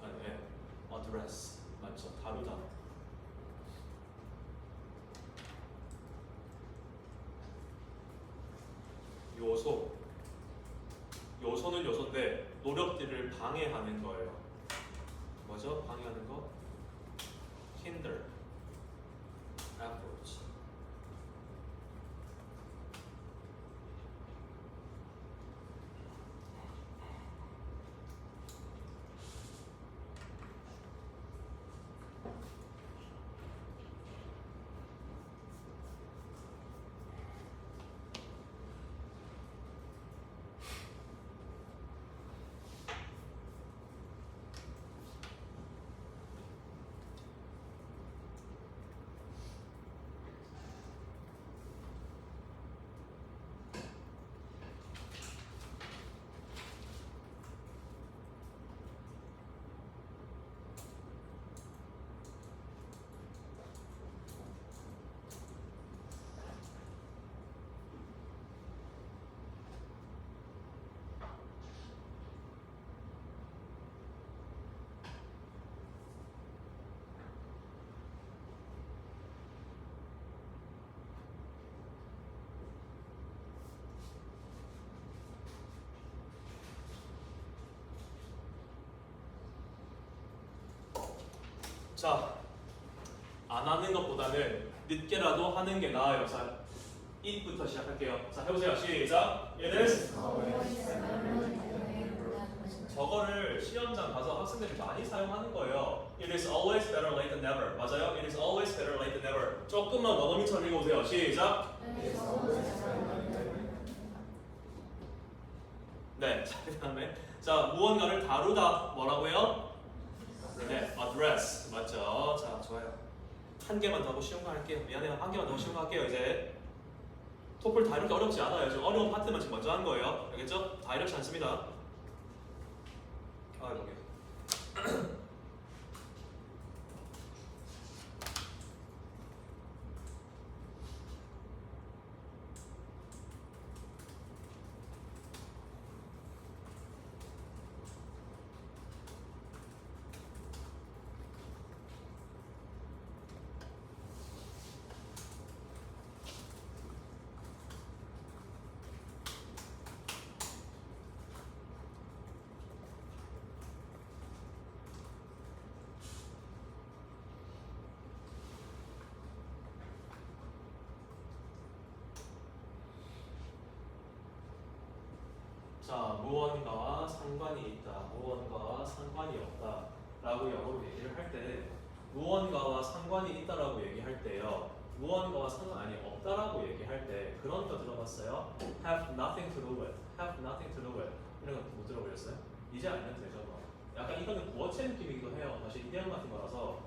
Speaker 1: 아니, 네. address 맞죠? 다루다. 요소는 요소인데 노력들을 방해하는 거예요. 뭐죠? 방해하는 거? hinder, efforts. 자, 안 하는 것보다는 늦게라도 하는 게 나아요. 자, it부터 시작할게요. 자, 해보세요. 시작. It is. 저거를 시험장 가서 학생들이 많이 사용하는 거예요. It is always better late than never. 맞아요? It is always better late than never. 조금만 원어민처럼 읽어보세요. 시작. 네, 자, 그 다음에 자, 무언가를 다루다 뭐라고요? 네, address 맞죠? 자, 좋아요. 한 개만 더 하고 쉬운 거 할게요. 미안해요. 한 개만 더 하고 쉬운 거 할게요. 이제 토플 다 이렇게 어렵지 않아요. 지금 어려운 파트만 지금 먼저 한 거예요. 알겠죠? 다 이렇지 않습니다. 아, 여기. 자, 무언가와 상관이 있다, 무언가와 상관이 없다 라고 영어로 얘기를 할 때 무언가와 상관이 있다라고 얘기할 때요, 무언가와 상관이 없다라고 얘기할 때 그런 거 들어봤어요? have nothing to do with, have nothing to do with 이런 거 못 들어보셨어요? 이제 알면 되죠. 뭐. 약간 이거는 부어체 느낌이기도 해요. 사실 이대형 같은 거라서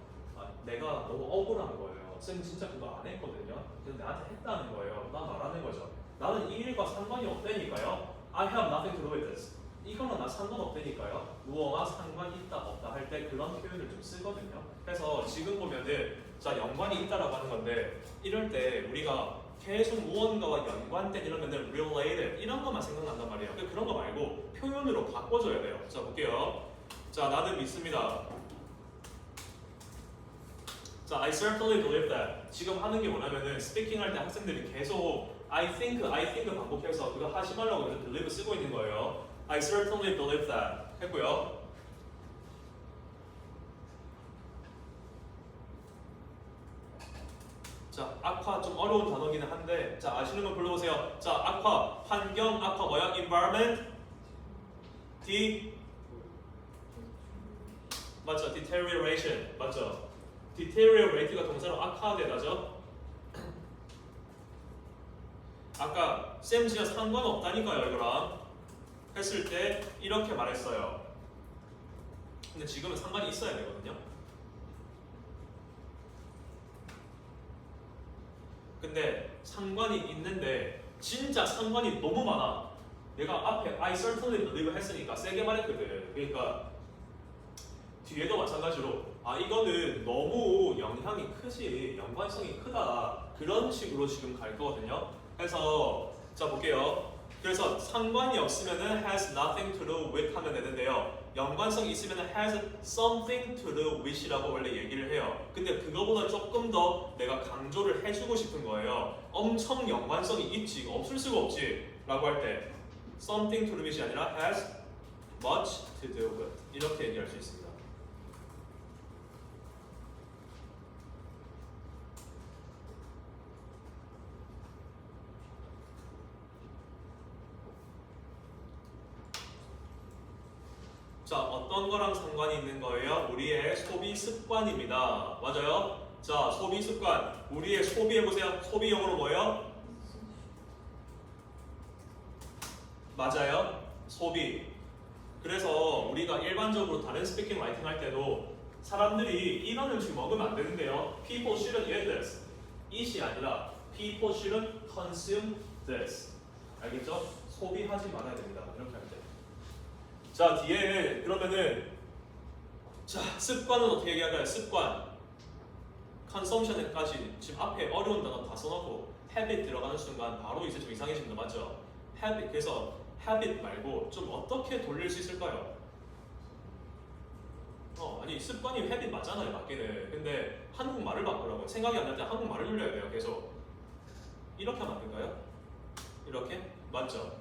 Speaker 1: 내가 너무 억울한 거예요. 쌤 진짜 그거 안 했거든요. 그래서 나한테 했다는 거예요. 난 말하는 거죠. 나는 이 일과 상관이 없다니까요. I have nothing to do with this. 이거는 나 상관없다니까요. 무엇과 상관이 있다 없다 할 때 그런 표현을 좀 쓰거든요. 그래서 지금 보면은 자, 연관이 있다라고 하는 건데 이럴 때 우리가 계속 무언가와 연관된 이러면은 related 이런 것만 생각난단 말이에요. 그런 거 말고 표현으로 바꿔줘야 돼요. 자, 볼게요. 자, 나는 믿습니다. 자, I certainly believe that. 지금 하는 게 뭐냐면은 speaking 할 때 학생들이 계속 I think 반복해서 그거 하지 말라고 해서 believe 쓰고 있는 거예요. I certainly believe that 했고요. 자, aqua 좀 어려운 단어기는 한데 자, 아시는 분 불러보세요. 자, aqua 환경, aqua 뭐야? environment, 맞죠? deterioration 맞죠? deteriorate가 동사로 aqua되다죠. 아까 쌤 진짜 상관없다니까요 이거랑 했을 때 이렇게 말했어요. 근데 지금은 상관이 있어야 되거든요. 근데 상관이 있는데 진짜 상관이 너무 많아. 내가 앞에 I certainly believe 했으니까 세게 말했거든. 그러니까 뒤에도 마찬가지로 이거는 너무 영향이 크지, 연관성이 크다 그런 식으로 지금 갈 거거든요. 그래서 자 볼게요. 그래서 상관이 없으면은 has nothing to do with 하면 되는데요. 연관성이 있으면은 has something to do with이라고 원래 얘기를 해요. 근데 그거보다 조금 더 내가 강조를 해주고 싶은 거예요. 엄청 연관성이 있지, 없을 수가 없지 라고 할 때 something to do with이 아니라 has much to do with 이렇게 얘기할 수 있습니다. 자, 어떤 거랑 상관이 있는 거예요? 우리의 소비 습관입니다. 맞아요? 자, 소비 습관. 우리의 소비 해보세요. 소비 영어로 뭐예요? 맞아요? 소비. 그래서 우리가 일반적으로 다른 스피킹 라이팅 할 때도 사람들이 이런 음식 먹으면 안 되는데요. People shouldn't eat this. eat이 아니라 People shouldn't consume this. 알겠죠? 소비하지 말아야 됩니다. 이렇게 할 때. 자, 뒤에 그러면은 자, 습관은 어떻게 얘기할까요? 습관 consumption까지 지금 앞에 어려운 단어 다 써놓고 habit 들어가는 순간 바로 이제 좀 이상해집니다. 맞죠? habit, 그래서 habit 말고 좀 어떻게 돌릴 수 있을까요? 아니 습관이 habit 맞잖아요. 맞기는. 근데 한국말을 바꾸라고 생각이 안 날 때 한국말을 돌려야 돼요. 계속 이렇게 하면 안 될까요? 이렇게? 맞죠?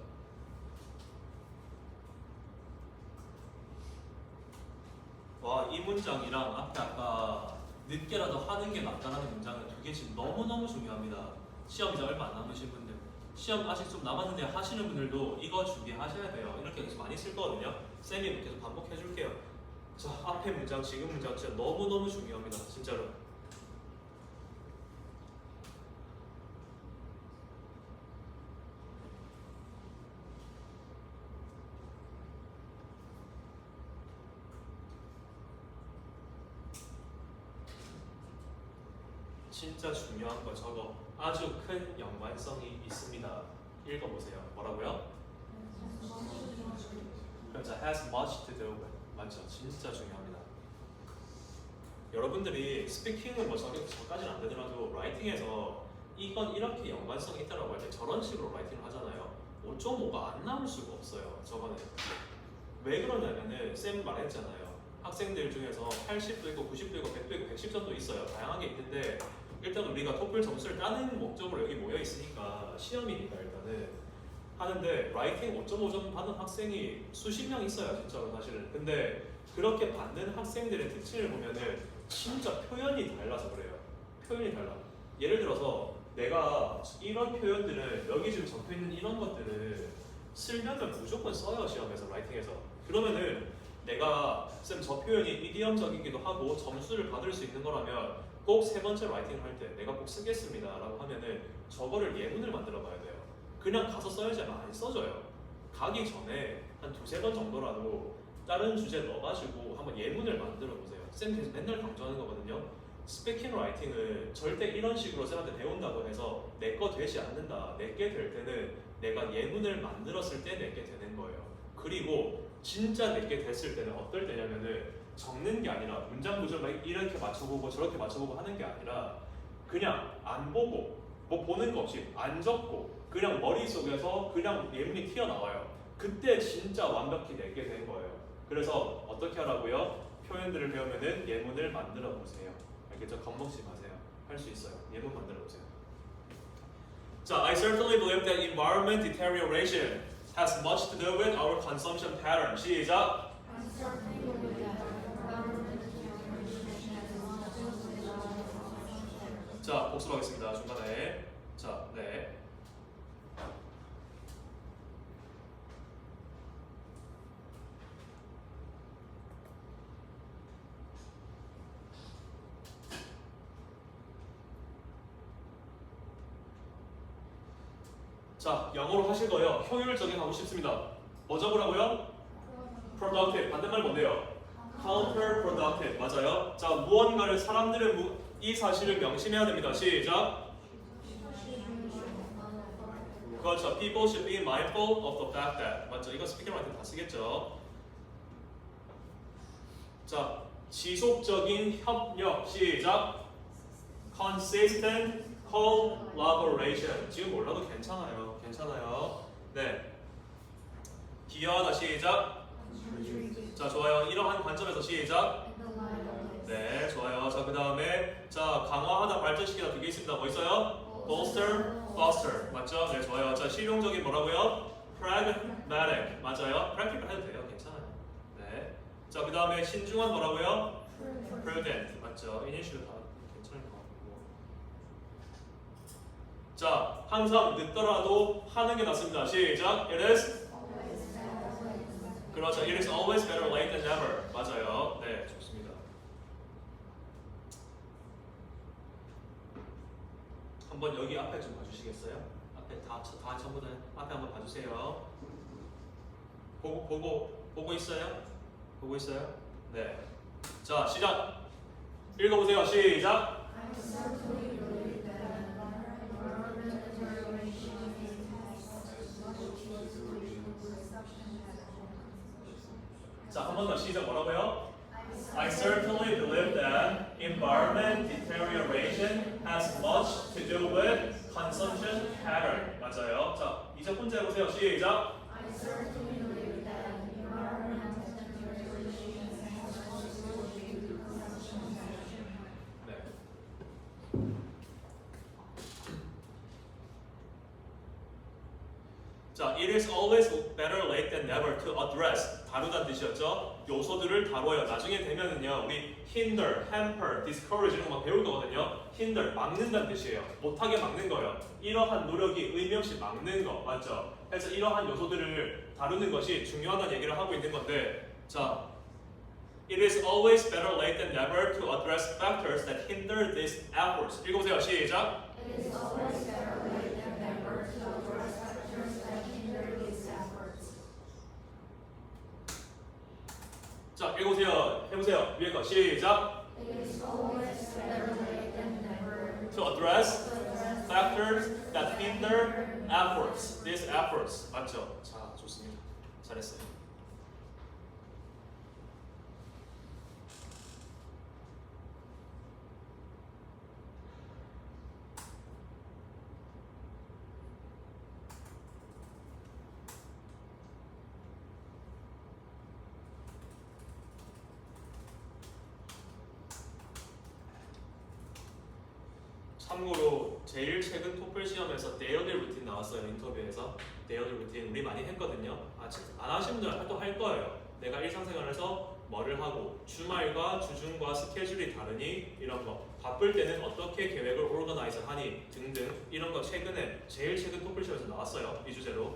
Speaker 1: 와, 이 문장이랑 앞에 아까 늦게라도 하는 게 낫다라는 문장은 두 개 지금 너무너무 중요합니다. 시험 이제 얼마 안 남으신 분들, 시험 아직 좀 남았는데 하시는 분들도 이거 준비하셔야 돼요. 이렇게 계속 많이 쓸 거거든요. 쌤이 계속 반복해 줄게요. 자, 앞에 문장, 지금 문장 진짜 너무너무 중요합니다. 진짜로. 진짜 중요한 거 저거 아주 큰 연관성이 있습니다. 읽어보세요. 뭐라고요? 그렇죠. has much to do with. 맞죠? 진짜 중요합니다. 여러분들이 스피킹은 뭐 저까지는 안 되더라도 라이팅에서 이건 이렇게 연관성이 있다라고 할 때 저런 식으로 라이팅을 하잖아요. 5.5가 안 나올 수가 없어요. 저거는 왜 그러냐면은 쌤 말했잖아요. 학생들 중에서 80도 있고 90도 있고 100도 있고 110점도 있어요. 다양하게 있는데 일단 우리가 토플 점수를 따는 목적으로 여기 모여 있으니까 시험이니까 일단은 하는데 라이팅 5.5점 받는 학생이 수십 명 있어요. 진짜로 사실은. 근데 그렇게 받는 학생들의 특징을 보면은 진짜 표현이 달라서 그래요. 표현이 달라. 예를 들어서 내가 이런 표현들을 여기 지금 적혀 있는 이런 것들을 쓰려면 무조건 써요. 시험에서 라이팅에서. 그러면은 내가 쌤 저 표현이 이디엄적이기도 하고 점수를 받을 수 있는 거라면 꼭 세 번째 라이팅을 할 때 내가 꼭 쓰겠습니다 라고 하면은 저거를 예문을 만들어 봐야 돼요. 그냥 가서 써야지 하면 안 써져요. 가기 전에 한 두세 번 정도라도 다른 주제 넣어가지고 한번 예문을 만들어 보세요. 쌤 계속 맨날 강조하는 거거든요. 스피킹 라이팅을 절대 이런 식으로 쌤한테 배운다고 해서 내 거 되지 않는다. 내게 될 때는 내가 예문을 만들었을 때 내게 되는 거예요. 그리고 진짜 내게 됐을 때는 어떨 때냐면은 적는 게 아니라 문장 구조를 막 이렇게 맞춰보고 저렇게 맞춰보고 하는 게 아니라 그냥 안 보고 뭐 보는 거 없이 안 적고 그냥 머릿속에서 그냥 예문이 튀어나와요. 그때 진짜 완벽히 내게 된 거예요. 그래서 어떻게 하라고요? 표현들을 배우면은 예문을 만들어 보세요. 알겠죠? 겁먹지 마세요. 할 수 있어요. 예문 만들어 보세요. 자, I certainly believe that environment deterioration has much to do with our consumption pattern. 시작. 자, 복습하겠습니다. 중간에. 자, 네. 자, 영어로 하실 거예요. 효율적인 하고 싶습니다. 뭐 적으라고요? productive. 반대말 뭔데요? counterproductive. 맞아요. 자, 무언가를 사람들은 이 사실을 명심해야 됩니다. 시작. 그렇죠. People should be mindful of the fact that. 맞죠? 이거 스피킹한테 다 쓰겠죠. 자, 지속적인 협력. 시작. consistent collaboration. 지금 몰라도 괜찮아요. 괜찮아요. 네. 기여하다. 시작. 자, 좋아요. 이러한 관점에서 시작. 네, 좋아요. 자, 그 다음에 자, 강화하다, 발전시키다 두 개 있습니다. 뭐 있어요? bolster, foster. 맞죠? 네, 좋아요. 자, 실용적인 뭐라고요? pragmatic. 맞아요. practical 해도 돼요. 괜찮아요. 네. 자, 그 다음에 신중한 뭐라고요? prudent. 맞죠? 이니셜 다 괜찮을 것 같고. 자, 항상 늦더라도 하는 게 낫습니다. 시작. It is. 그렇죠. It is always better late than never. 맞아요. 네, 좋습니다. 한번 여기 앞에 좀 봐주시겠어요? 앞에 다 전부 다 앞에 한번 봐주세요. 보고 있어요? 보고 있어요? 네. 자, 시작. 읽어보세요. 시작. 자, 한 번 더 시작. 뭐라고요? I certainly believe that environment deterioration has much to do with consumption pattern. 맞아요. 자, 이제 혼자 해보세요. 시작.
Speaker 5: I certainly believe that environmental deterioration has much to do with consumption pattern.
Speaker 1: 네. 자, it is always better late than never to address. 다루다는 뜻이었죠. 요소들을 다뤄요. 나중에 되면은요, 우리 hinder, hamper, discourage 이런 거 막 배울 거거든요. hinder, 막는다는 뜻이에요. 못하게 막는 거예요. 이러한 노력이 의미 없이 막는 거, 맞죠? 그래서 이러한 요소들을 다루는 것이 중요하다는 얘기를 하고 있는 건데, 자, it is always better late than never to address factors that hinder these efforts. 읽어보세요. 시작.
Speaker 5: It is always better late than never to address factors that hinder these efforts.
Speaker 1: 자, 읽어보세요. 해보세요. 위에 거 시작.
Speaker 5: It is always better late than never
Speaker 1: to address factors that hinder efforts. These efforts. 맞죠? 자, 좋습니다. 잘했어요. 참고로 제일 최근 토플 시험에서 데일리 루틴 나왔어요. 인터뷰에서 데일리 루틴 우리 많이 했거든요. 안 하신 분들은 또 할 거예요. 내가 일상생활에서 뭐를 하고 주말과 주중과 스케줄이 다르니 이런 거 바쁠 때는 어떻게 계획을 오르가나이즈 하니 등등 이런 거 최근에 제일 최근 토플 시험에서 나왔어요. 이 주제로.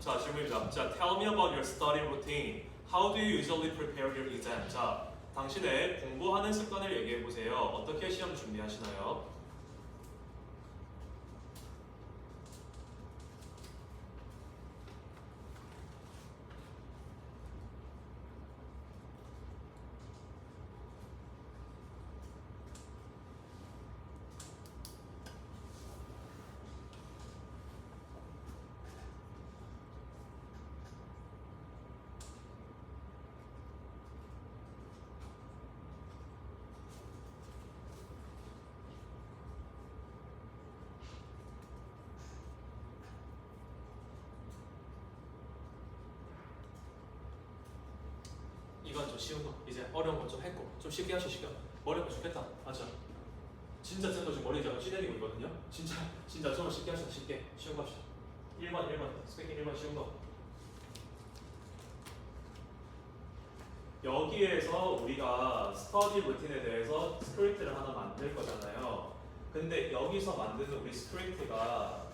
Speaker 1: 자, 질문입니다. 자, tell me about your study routine. How do you usually prepare your exam? 자, 당신의 공부하는 습관을 얘기해 보세요. 어떻게 시험 준비하시나요? 이건 좀 쉬운 거. 이제 어려운 거 좀 했고 좀 쉽게 하시시죠. 어려운 거 좋겠다. 맞죠? 진짜 쌤도 지금 머리 제가 찌내리고 있거든요. 진짜 좀 쉽게 하시다. 쉽게 쉬운 거 합시다. 1번 스피킹 1번 쉬운 거. 여기에서 우리가 스터디 루틴에 대해서 스크립트를 하나 만들 거잖아요. 근데 여기서 만드는 우리 스크립트가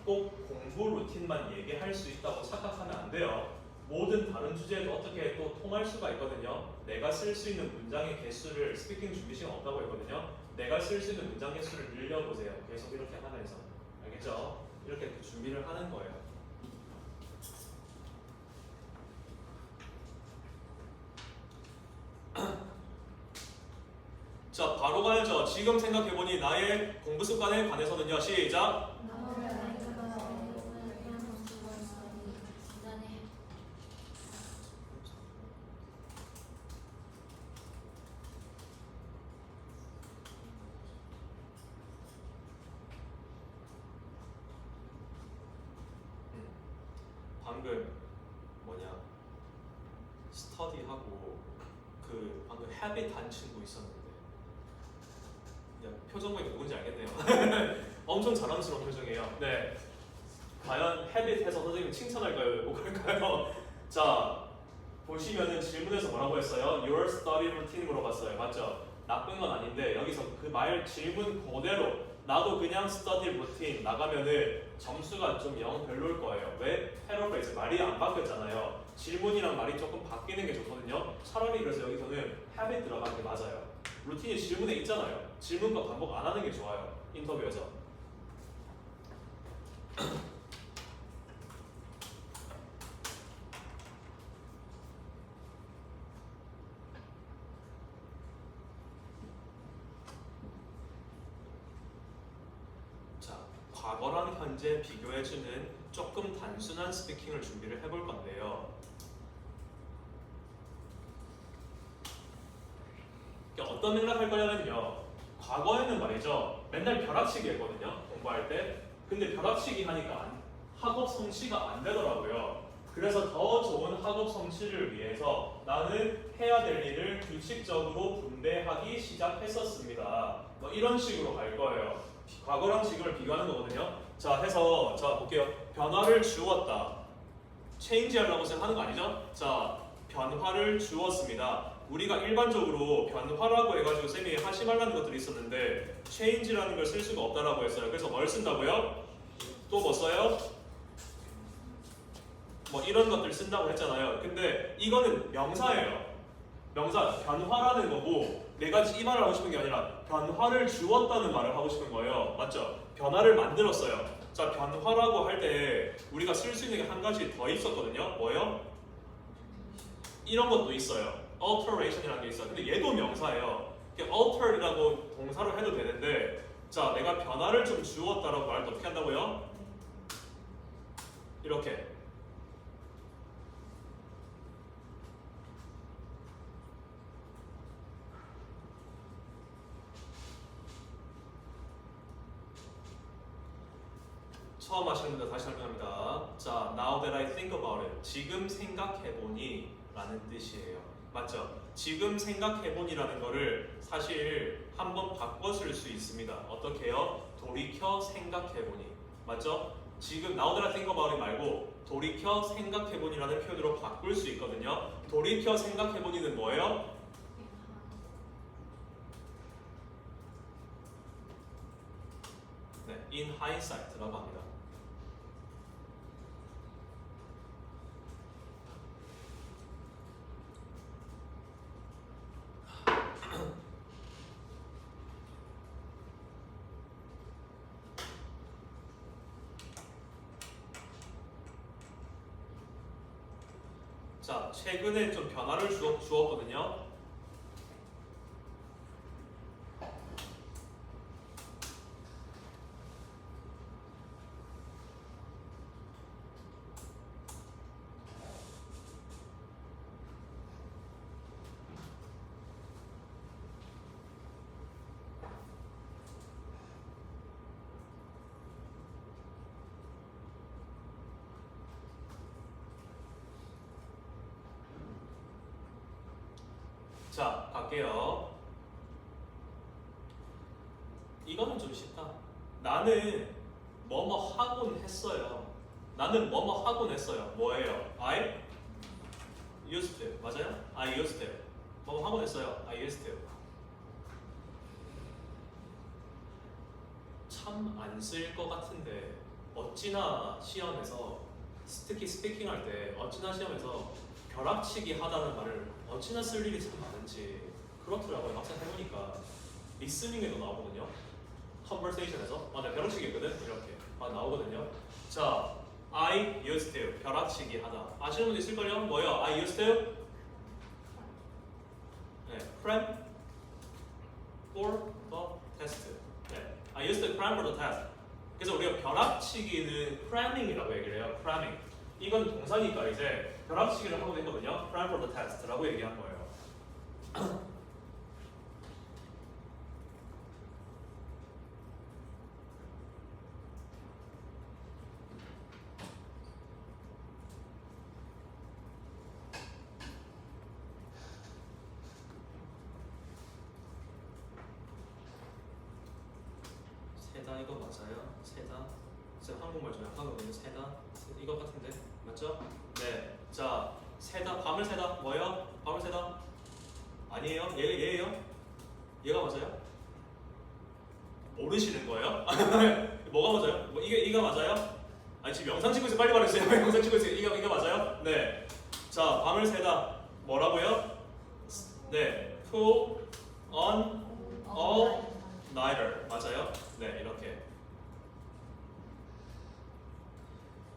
Speaker 1: 꼭 공부 루틴만 얘기할 수 있다고 착각하면 안 돼요. 모든 다른 주제에도 어떻게 또 통할 수가 있거든요. 내가 쓸 수 있는 문장의 개수를 스피킹 준비 시간 없다고 했거든요. 내가 쓸 수 있는 문장 개수를 늘려보세요. 계속 이렇게 하면서. 알겠죠? 이렇게 준비를 하는 거예요. 자, 바로 가야죠. 지금 생각해보니 나의 공부 습관에 관해서는요. 시작! 방금 뭐냐 스터디하고 그 방금 헤빗 한 친구 있었는데 그냥 표정 보니까 누군지 알겠네요. 엄청 자랑스러운 표정이에요. 네, 과연 헤빗해서 선생님 칭찬할까요? 욕할까요? 자, 보시면은 질문에서 뭐라고 했어요? Your study routine 물어봤어요. 맞죠? 나쁜 건 아닌데 여기서 그 말 질문 그대로 나도 그냥 study routine 나가면은 점수가 좀 영 별로일 거예요. 왜? 패러프레이즈 말이 안 바뀌었잖아요. 질문이랑 말이 조금 바뀌는 게 좋거든요. 차라리 그래서 여기서는 habit 들어가는 게 맞아요. 루틴이 질문에 있잖아요. 질문과 반복 안 하는 게 좋아요. 인터뷰에서. 자, 과거랑 현재 비교해주는 조금 단순한 스피킹을 준비를 해볼 건데요. 어떤 맥락 할 거냐면요. 과거에는 말이죠. 맨날 벼락치기 했거든요. 공부할 때. 근데 벼락치기 하니까 학업 성취가 안 되더라고요. 그래서 더 좋은 학업 성취를 위해서 나는 해야 될 일을 규칙적으로 분배하기 시작했었습니다. 뭐 이런 식으로 갈 거예요. 과거랑 지금을 비교하는 거거든요. 자, 해서 자 볼게요. 변화를 주었다. 체인지 하려고 생각하는 거 아니죠? 자, 변화를 주었습니다. 우리가 일반적으로 변화라고 해가지고 쌤이 하시 말라는 것들이 있었는데 change라는 걸 쓸 수가 없다라고 했어요. 그래서 뭘 쓴다고요? 또 뭐 써요? 뭐 이런 것들 쓴다고 했잖아요. 근데 이거는 명사예요. 명사 변화라는 거고 내가 이 말을 하고 싶은 게 아니라 변화를 주었다는 말을 하고 싶은 거예요. 맞죠? 변화를 만들었어요. 자, 변화라고 할 때 우리가 쓸 수 있는 게 한 가지 더 있었거든요. 뭐예요? 이런 것도 있어요. alteration이라는 게 있어요. 근데 얘도 명사예요. alter이라고 동사로 해도 되는데 자, 내가 변화를 좀 주었다라고 말할 때 어떻게 한다고요? 이렇게. 처음 하시는 분들 다시 설명합니다. 자, now that I think about it. 지금 생각해보니 라는 뜻이에요. 맞죠? 지금 생각해보니라는 거를 사실 한번 바꿔 쓸 수 있습니다. 어떻게요? 돌이켜 생각해보니. 맞죠? 지금 now that I think about it 말고 돌이켜 생각해보니라는 표현으로 바꿀 수 있거든요. 돌이켜 생각해보니는 뭐예요? 네, in hindsight라고 합니다. 자, 최근에 좀 변화를 주었거든요. 자, 갈게요. 이거는 좀 쉽다. 나는 뭐뭐 하곤 했어요. 나는 뭐뭐 하곤 했어요. 뭐예요? I used to. 맞아요? I used to. 뭐뭐 하곤 했어요. I used to. 참 안 쓸 것 같은데 어찌나 시험에서 특히 스피킹 할 때 어찌나 시험에서 벼락치기 하다는 말을 어찌나 쓸 일이 참 많은지 그렇더라고요. 막상 해보니까 리스닝에도 나오거든요. 컨버세이션에서 나 벼락치기 했거든? 이렇게 막 나오거든요. 자, I used to 벼락치기 하다 아시는 분도 있을걸요? 뭐예요? I used to 네, cram for the test. 네, I used to cram for the test. 그래서 우리가 벼락치기는 cramming이라고 얘기를 해요. cramming. 이건 동사니까 이제 벼락치기를 하고 있거든요. cram for the test라고 얘기한 거예요. 세다 이거 맞아요? 세다? 제가 한국말 좀 약하거든요. 세다? 이거 같은데? 맞죠? 네. 자, 세다. 밤을 새다. 뭐예요? 밤을 새다? 아니에요? 얘예요? 얘가 맞아요? 모르시는 거예요? 뭐가 맞아요? 뭐 이거 맞아요? 아니 지금 영상 찍고 있어요. 빨리 말해주세요. 영상 찍고 있어요. 이거 맞아요? 네. 자, 밤을 새다. 뭐라고요? 네. Pull on all nighter. 맞아요? 네, 이렇게.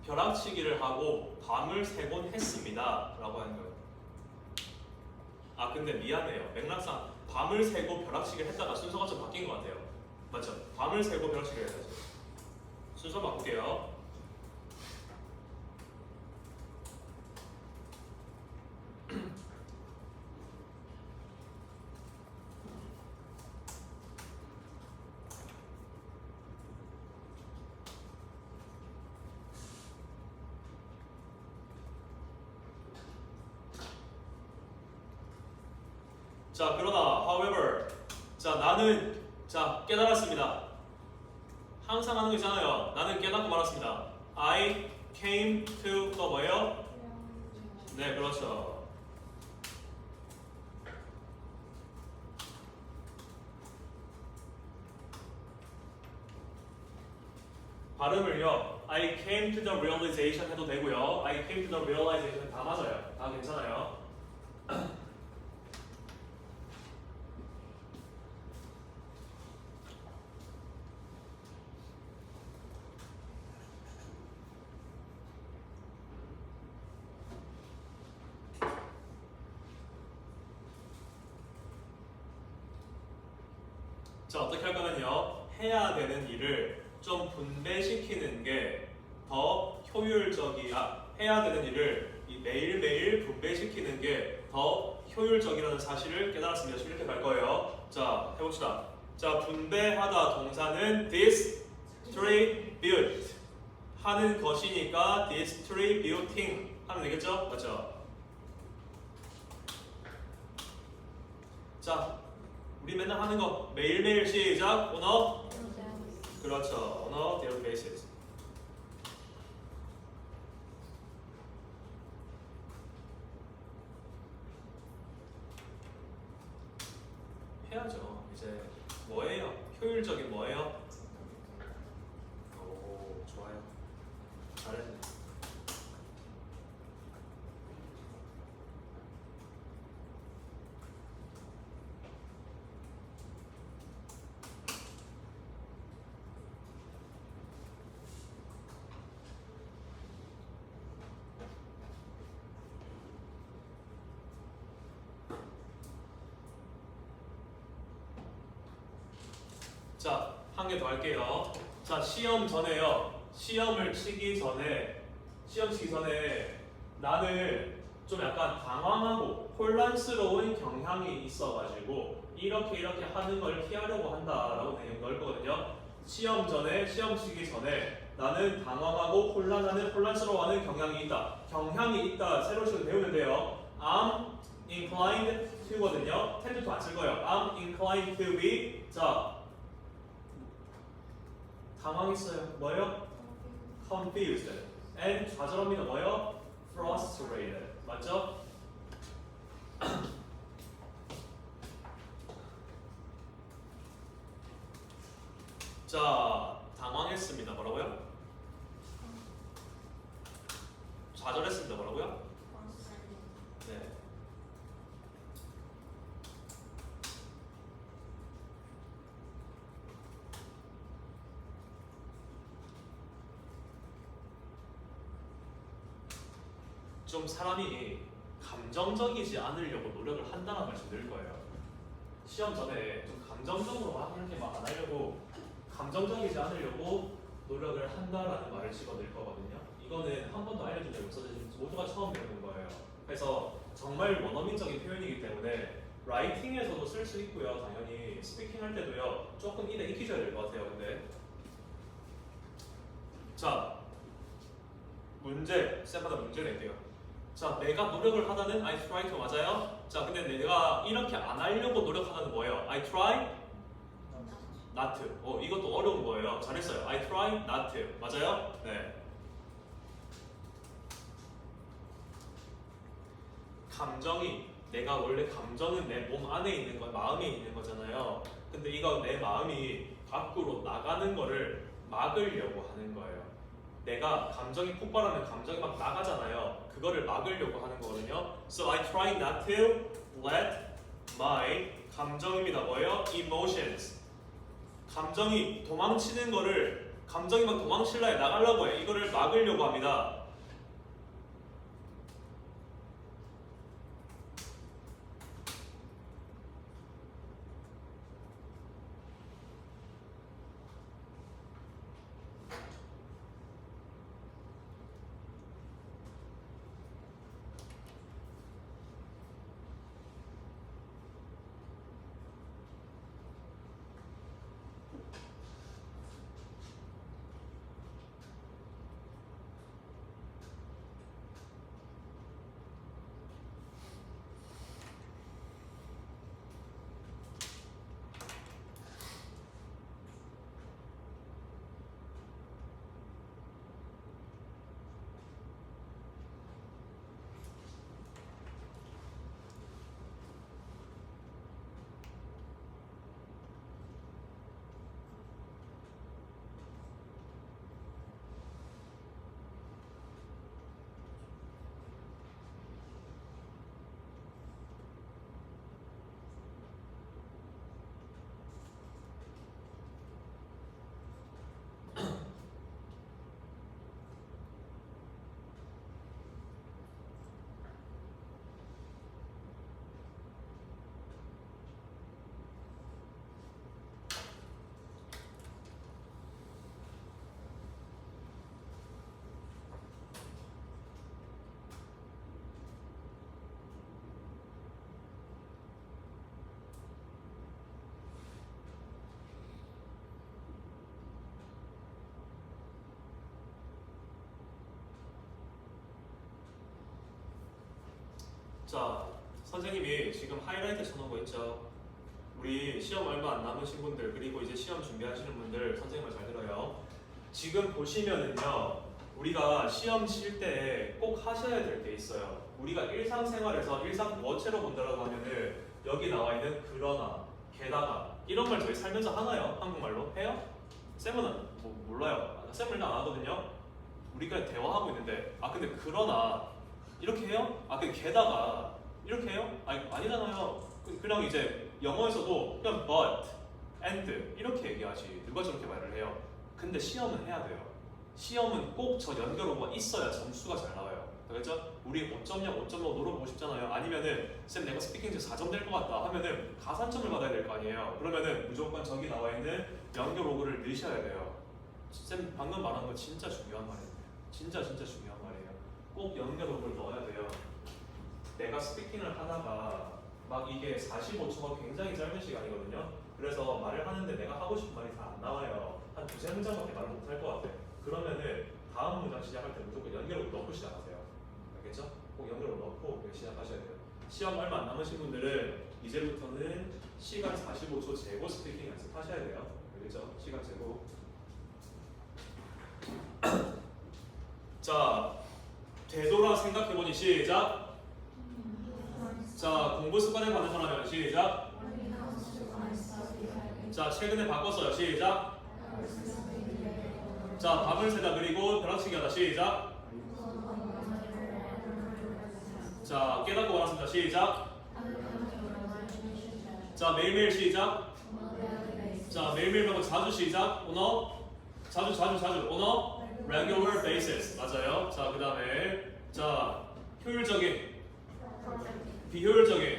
Speaker 1: 벼락치기를 하고 밤을 새곤 했습니다 라고 하는 거예요. 아, 근데 미안해요. 맥락상 밤을 새고 벼락치기를 했다가 순서가 좀 바뀐 것 같아요. 맞죠? 밤을 새고 벼락치기를 해야죠. 순서 바꿀게요. 자, 그러나 however 자, 나는 자, 깨달았습니다. 항상 하는 거 있잖아요. 나는 깨닫고 말았습니다. I came to 또 뭐예요? 네, 그렇죠. 발음을요. I came to the realization 해도 되고요. I came to the realization 다 맞아요. 다 괜찮아요. 자, 어떻게 할 거는요. 해야 되는 일을 좀 분배시키는 게 더 해야 되는 일을 매일매일 분배시키는 게 더 효율적이라는 사실을 깨달았습니다. 지금 이렇게 갈 거예요. 자, 해봅시다. 자, 분배하다 동사는 distribute 하는 것이니까 distributing 하면 되겠죠? 맞죠? 자, 우리 맨날 하는 거 매일매일 시작. 언어. 그렇죠. 언어 daily basis. 해야죠. 이제 뭐예요? 효율적인 뭐예요? 오, 좋아요. 잘했네. 자, 한 개 더 할게요. 자, 시험 전에요. 시험 치기 전에 나는 좀 약간 당황하고 혼란스러운 경향이 있어가지고 이렇게 하는 걸 피하려고 한다라고 그냥 넣을 거거든요. 시험 치기 전에 나는 당황하고 혼란스러워하는 경향이 있다. 경향이 있다. 새로 시험 배우면 돼요. I'm inclined to거든요. tend to 안 쓸 거예요. I'm inclined to be. 자, 당황했어요. 뭐예요? confused. and 좌절합니다. 뭐예요? frustrated. 맞죠? 자, 당황했습니다. 뭐라고요? 좌절했습니다. 뭐라고요? 네. 좀 사람이 감정적이지 않으려고 노력을 한다는 말씀 드릴 거예요. 시험 전에 좀 감정적으로 막 이렇게 막 안 하려고 감정적이지 않으려고 노력을 한다라는 말을 집어넣을 거거든요. 이거는 한 번도 알려준 적이 없어서 모두가 처음 배우는 거예요. 그래서 정말 원어민적인 표현이기 때문에 라이팅에서도 쓸 수 있고요. 당연히 스피킹 할 때도요. 조금 이따 익히셔야 될 것 같아요. 근데 자, 쌤마다 문제 낼게요. 자, 내가 노력을 하다는 I try to 맞아요? 자, 근데 내가 이렇게 안 하려고 노력하다는 뭐예요? I try not to. 이것도 어려운 거예요. 잘했어요. I try not to. 맞아요? 네. 내가 원래 감정은 내 몸 안에 있는 거, 마음에 있는 거잖아요. 근데 이거 내 마음이 밖으로 나가는 거를 막으려고 하는 거예요. 내가 감정이 폭발하면 감정이 막 나가잖아요. 그거를 막으려고 하는 거거든요. So I try not to let my 감정입니다. 뭐예요? Emotions. 감정이 도망치는 거를 감정이 막 도망칠라 해 나가려고 해. 이거를 막으려고 합니다. 자, 선생님이 지금 하이라이트 쳐놓은 거 있죠? 우리 시험 얼마 안 남으신 분들 그리고 이제 시험 준비하시는 분들 선생님 말 잘 들어요. 지금 보시면은요, 우리가 시험 칠 때 꼭 하셔야 될 게 있어요. 우리가 일상생활에서 일상구어체로 본다라고 하면은 여기 나와 있는 그러나, 게다가 이런 말 저희 살면서 하나요? 한국말로 해요? 쌤은 뭐 몰라요. 쌤은 일단 안 하거든요. 우리가 대화하고 있는데 근데 그러나 이렇게 해요? 근데 게다가 이렇게 해요? 아니잖아요. 그냥 이제 영어에서도 그냥 but, and 이렇게 얘기하지. 누가 저렇게 말을 해요? 근데 시험은 해야 돼요. 시험은 꼭 저 연결어가 있어야 점수가 잘 나와요. 그렇죠? 우리 5.0, 5.5 노려보고 싶잖아요. 아니면은 쌤 내가 스피킹 4점 될 것 같다 하면은 가산점을 받아야 될 거 아니에요. 그러면은 무조건 저기 나와 있는 연결 어구를 넣으셔야 돼요. 쌤 방금 말한 거 진짜 중요한 말이에요. 진짜 중요한 말이에요. 꼭 연결 어구를 넣어야 돼요. 내가 스피킹을 하다가 막 이게 45초가 굉장히 짧은 시간이거든요. 그래서 말을 하는데 내가 하고 싶은 말이 다 안 나와요. 한 두세 문장밖에 말을 못 할 것 같아. 그러면은 다음 문장 시작할 때 무조건 연결을 넣고 시작하세요. 알겠죠? 꼭 연결을 넣고 시작하셔야 돼요. 시험 얼마 안 남으신 분들은 이제부터는 시간 45초 재고 스피킹 연습하셔야 돼요. 알겠죠? 시간 재고. 자, 되돌아 생각해보니 시작. 자, 공부 습관에 관한 사람이면 시작. 자, 최근에 바꿨어요. 시작. 자, 밤을 새다 그리고 벼락치기 하다. 시작. 자, 깨닫고 말았습니다. 시작. 자, 매일매일 시작. 자, 매일매일 말고 자주 시작. 언어. 자주. 언어. regular basis. 맞아요. 자, 그 다음에 자, 효율적인. 비효율적인.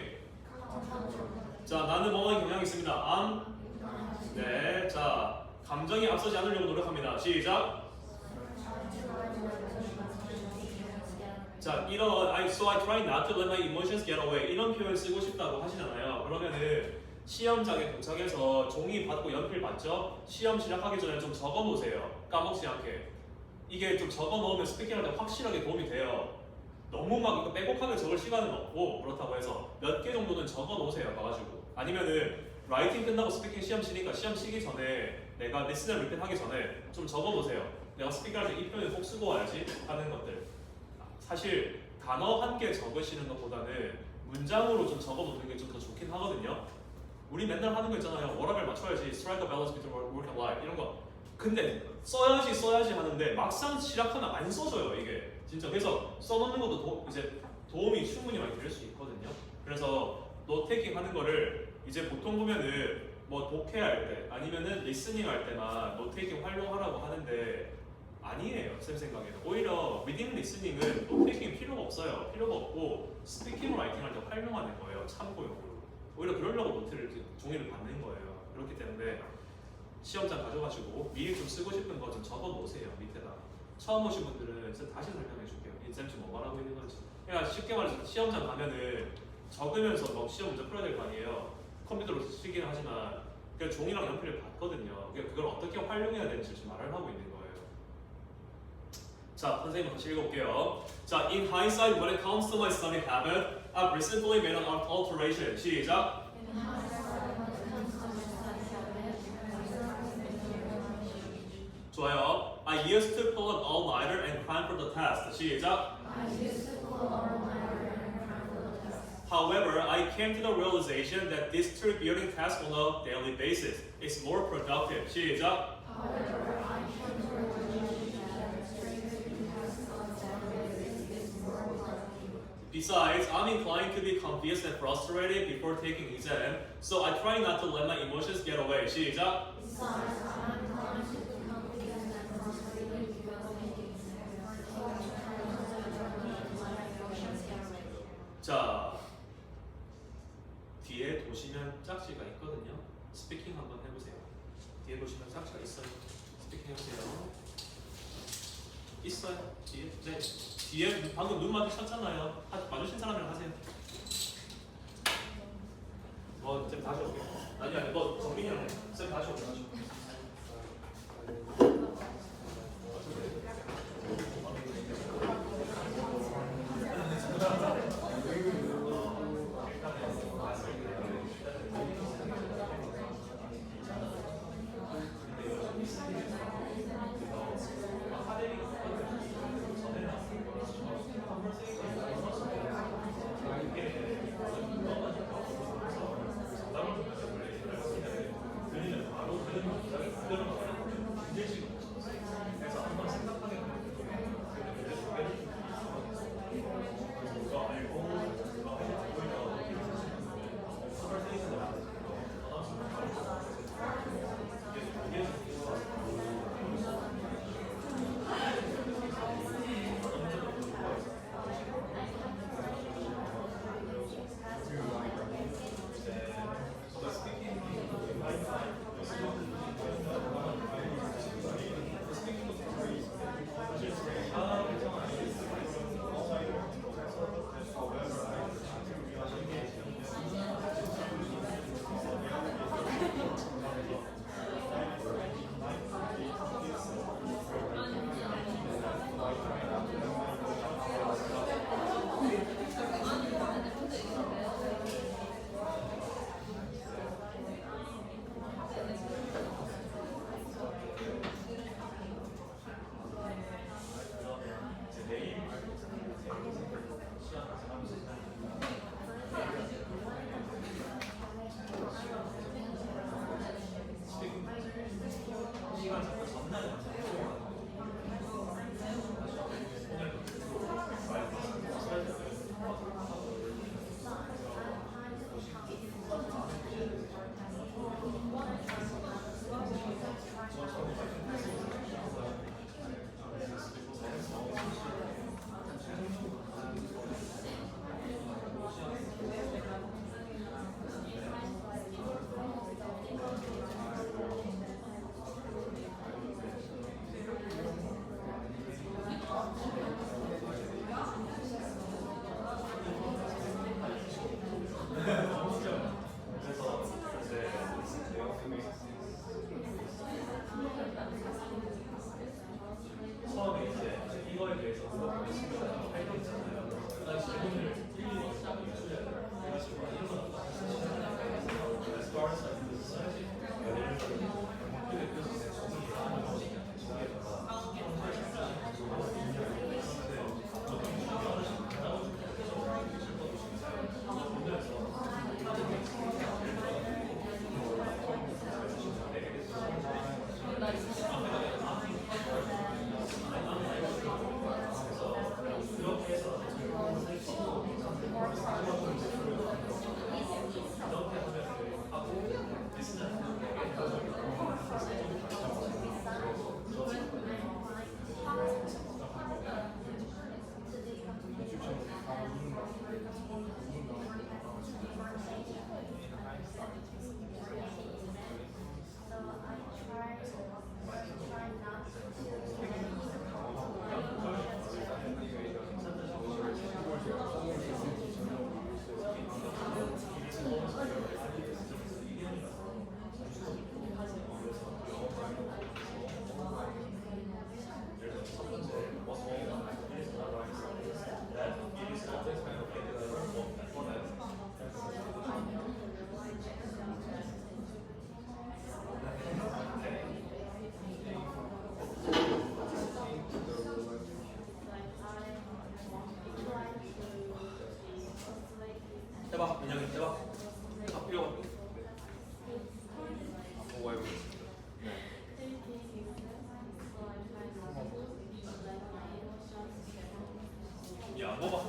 Speaker 1: 자, 나는 뭐뭐한 경향이 있습니다. 네. 자, 감정이 앞서지 않으려고 노력합니다. 시작. 자, 이런 so I try not to let my emotions get away 이런 표현 쓰고 싶다고 하시잖아요. 그러면은 시험장에 도착해서 종이 받고 연필 받죠? 시험 시작하기 전에 좀 적어 놓으세요. 까먹지 않게. 이게 좀 적어 놓으면 스피킹할 때 확실하게 도움이 돼요. 너무 막 이거 빼곡하게 적을 시간은 없고 그렇다고 해서 몇 개 정도는 적어 놓으세요. 가가지고. 아니면은 라이팅 끝나고 스피킹 시험 치니까 시험 치기 전에 내가 리슨을 리핏 하기 전에 좀 적어 놓으세요. 내가 스피킹할 때 이 표현 꼭 쓰고 와야지 하는 것들. 사실 단어 한 개 적으시는 것보다는 문장으로 좀 적어 놓는 게 좀 더 좋긴 하거든요. 우리 맨날 하는 거 있잖아요. 워라밸 맞춰야지. strike a balance between work and life 이런 거. 근데 써야지 하는데 막상 시작하면 안 써져요 이게. 진짜 그래서 써놓는 것도 이제 도움이 충분히 많이 될 수 있거든요. 그래서 노테이킹 하는 거를 이제 보통 보면은 뭐 독해할 때 아니면은 리스닝 할 때만 노테이킹 활용하라고 하는데 아니에요. 쌤 생각에는 오히려 리딩 리스닝은 노테이킹 필요가 없어요. 필요가 없고 스피킹 라이팅 할 때 활용하는 거예요. 참고용으로. 오히려 그러려고 노트를 종이를 받는 거예요. 그렇기 때문에 시험장 가져가시고 미리 좀 쓰고 싶은 거 좀 적어 놓으세요. 밑에다. 처음 오신 분들은 다시 설명해 줄게요. 쌤 지금 뭐 말하고 있는 건지. 그러니까 쉽게 말해서 시험장 가면은 적으면서 뭐 시험 문제 풀어야 될 거 아니에요. 컴퓨터로 쓰기는 하지만 그냥 종이랑 연필을 받거든요. 그걸 어떻게 활용해야 되는지 지금 말을 하고 있는 거예요. 자, 선생님 다시 읽어볼게요. 자, in hindsight, when it comes to my study habit, I've recently made an alteration. 시작. 좋아요. I used to pull an all-nighter and cram for the test. 시작. However, I came to the realization that distributing tasks on a daily basis is more productive. 시작. Besides, I'm inclined to be confused and frustrated before taking exam, so I try not to let my emotions get away. 시작. 자, 뒤에 보시면 짝지가 있거든요. 스피킹 한번 해보세요. 뒤에 보시면 짝지가 있어요. 스피킹 해보세요. 있어요. 뒤에. 네. 뒤에 방금 눈 마주쳤잖아요. 마주친 사람이랑 하세요. 쌤 다시 올게. 아니 너 정민이랑 해. 쌤 다시 올게. 다시 올게.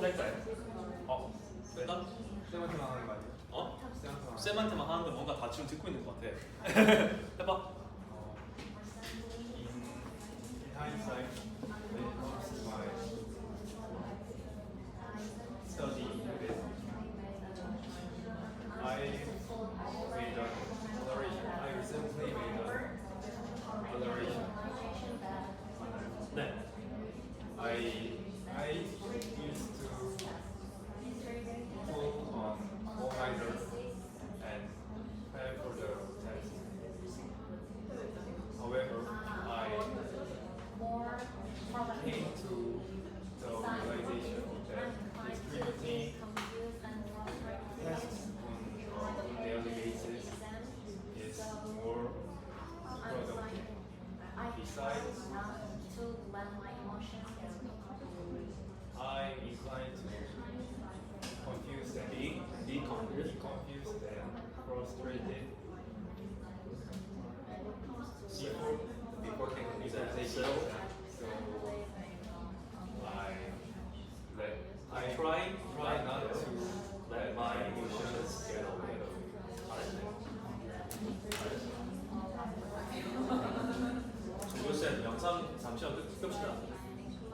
Speaker 1: 할까요? 일단
Speaker 6: 쌤한테만 하는 거 아니에요? 쌤한테만 하는
Speaker 1: 쌤한테만 하는데 뭔가 다 지금 듣고 있는 것 같아. 해봐.
Speaker 6: In hindsight, when it comes to my study unit, I made a declaration. I recently made a declaration.
Speaker 1: 네.
Speaker 6: I used to put on all-nighters and prepare for the test. However, I came to the realization that distributing tests on a daily basis is more productive. Besides, I'm inclined to confuse and
Speaker 1: Be confused.
Speaker 6: confused and frustrated before taking
Speaker 1: So-
Speaker 6: exam. So I try not to let my emotions get away.
Speaker 1: 정규쌤 영상 잠시만 끄읍시다.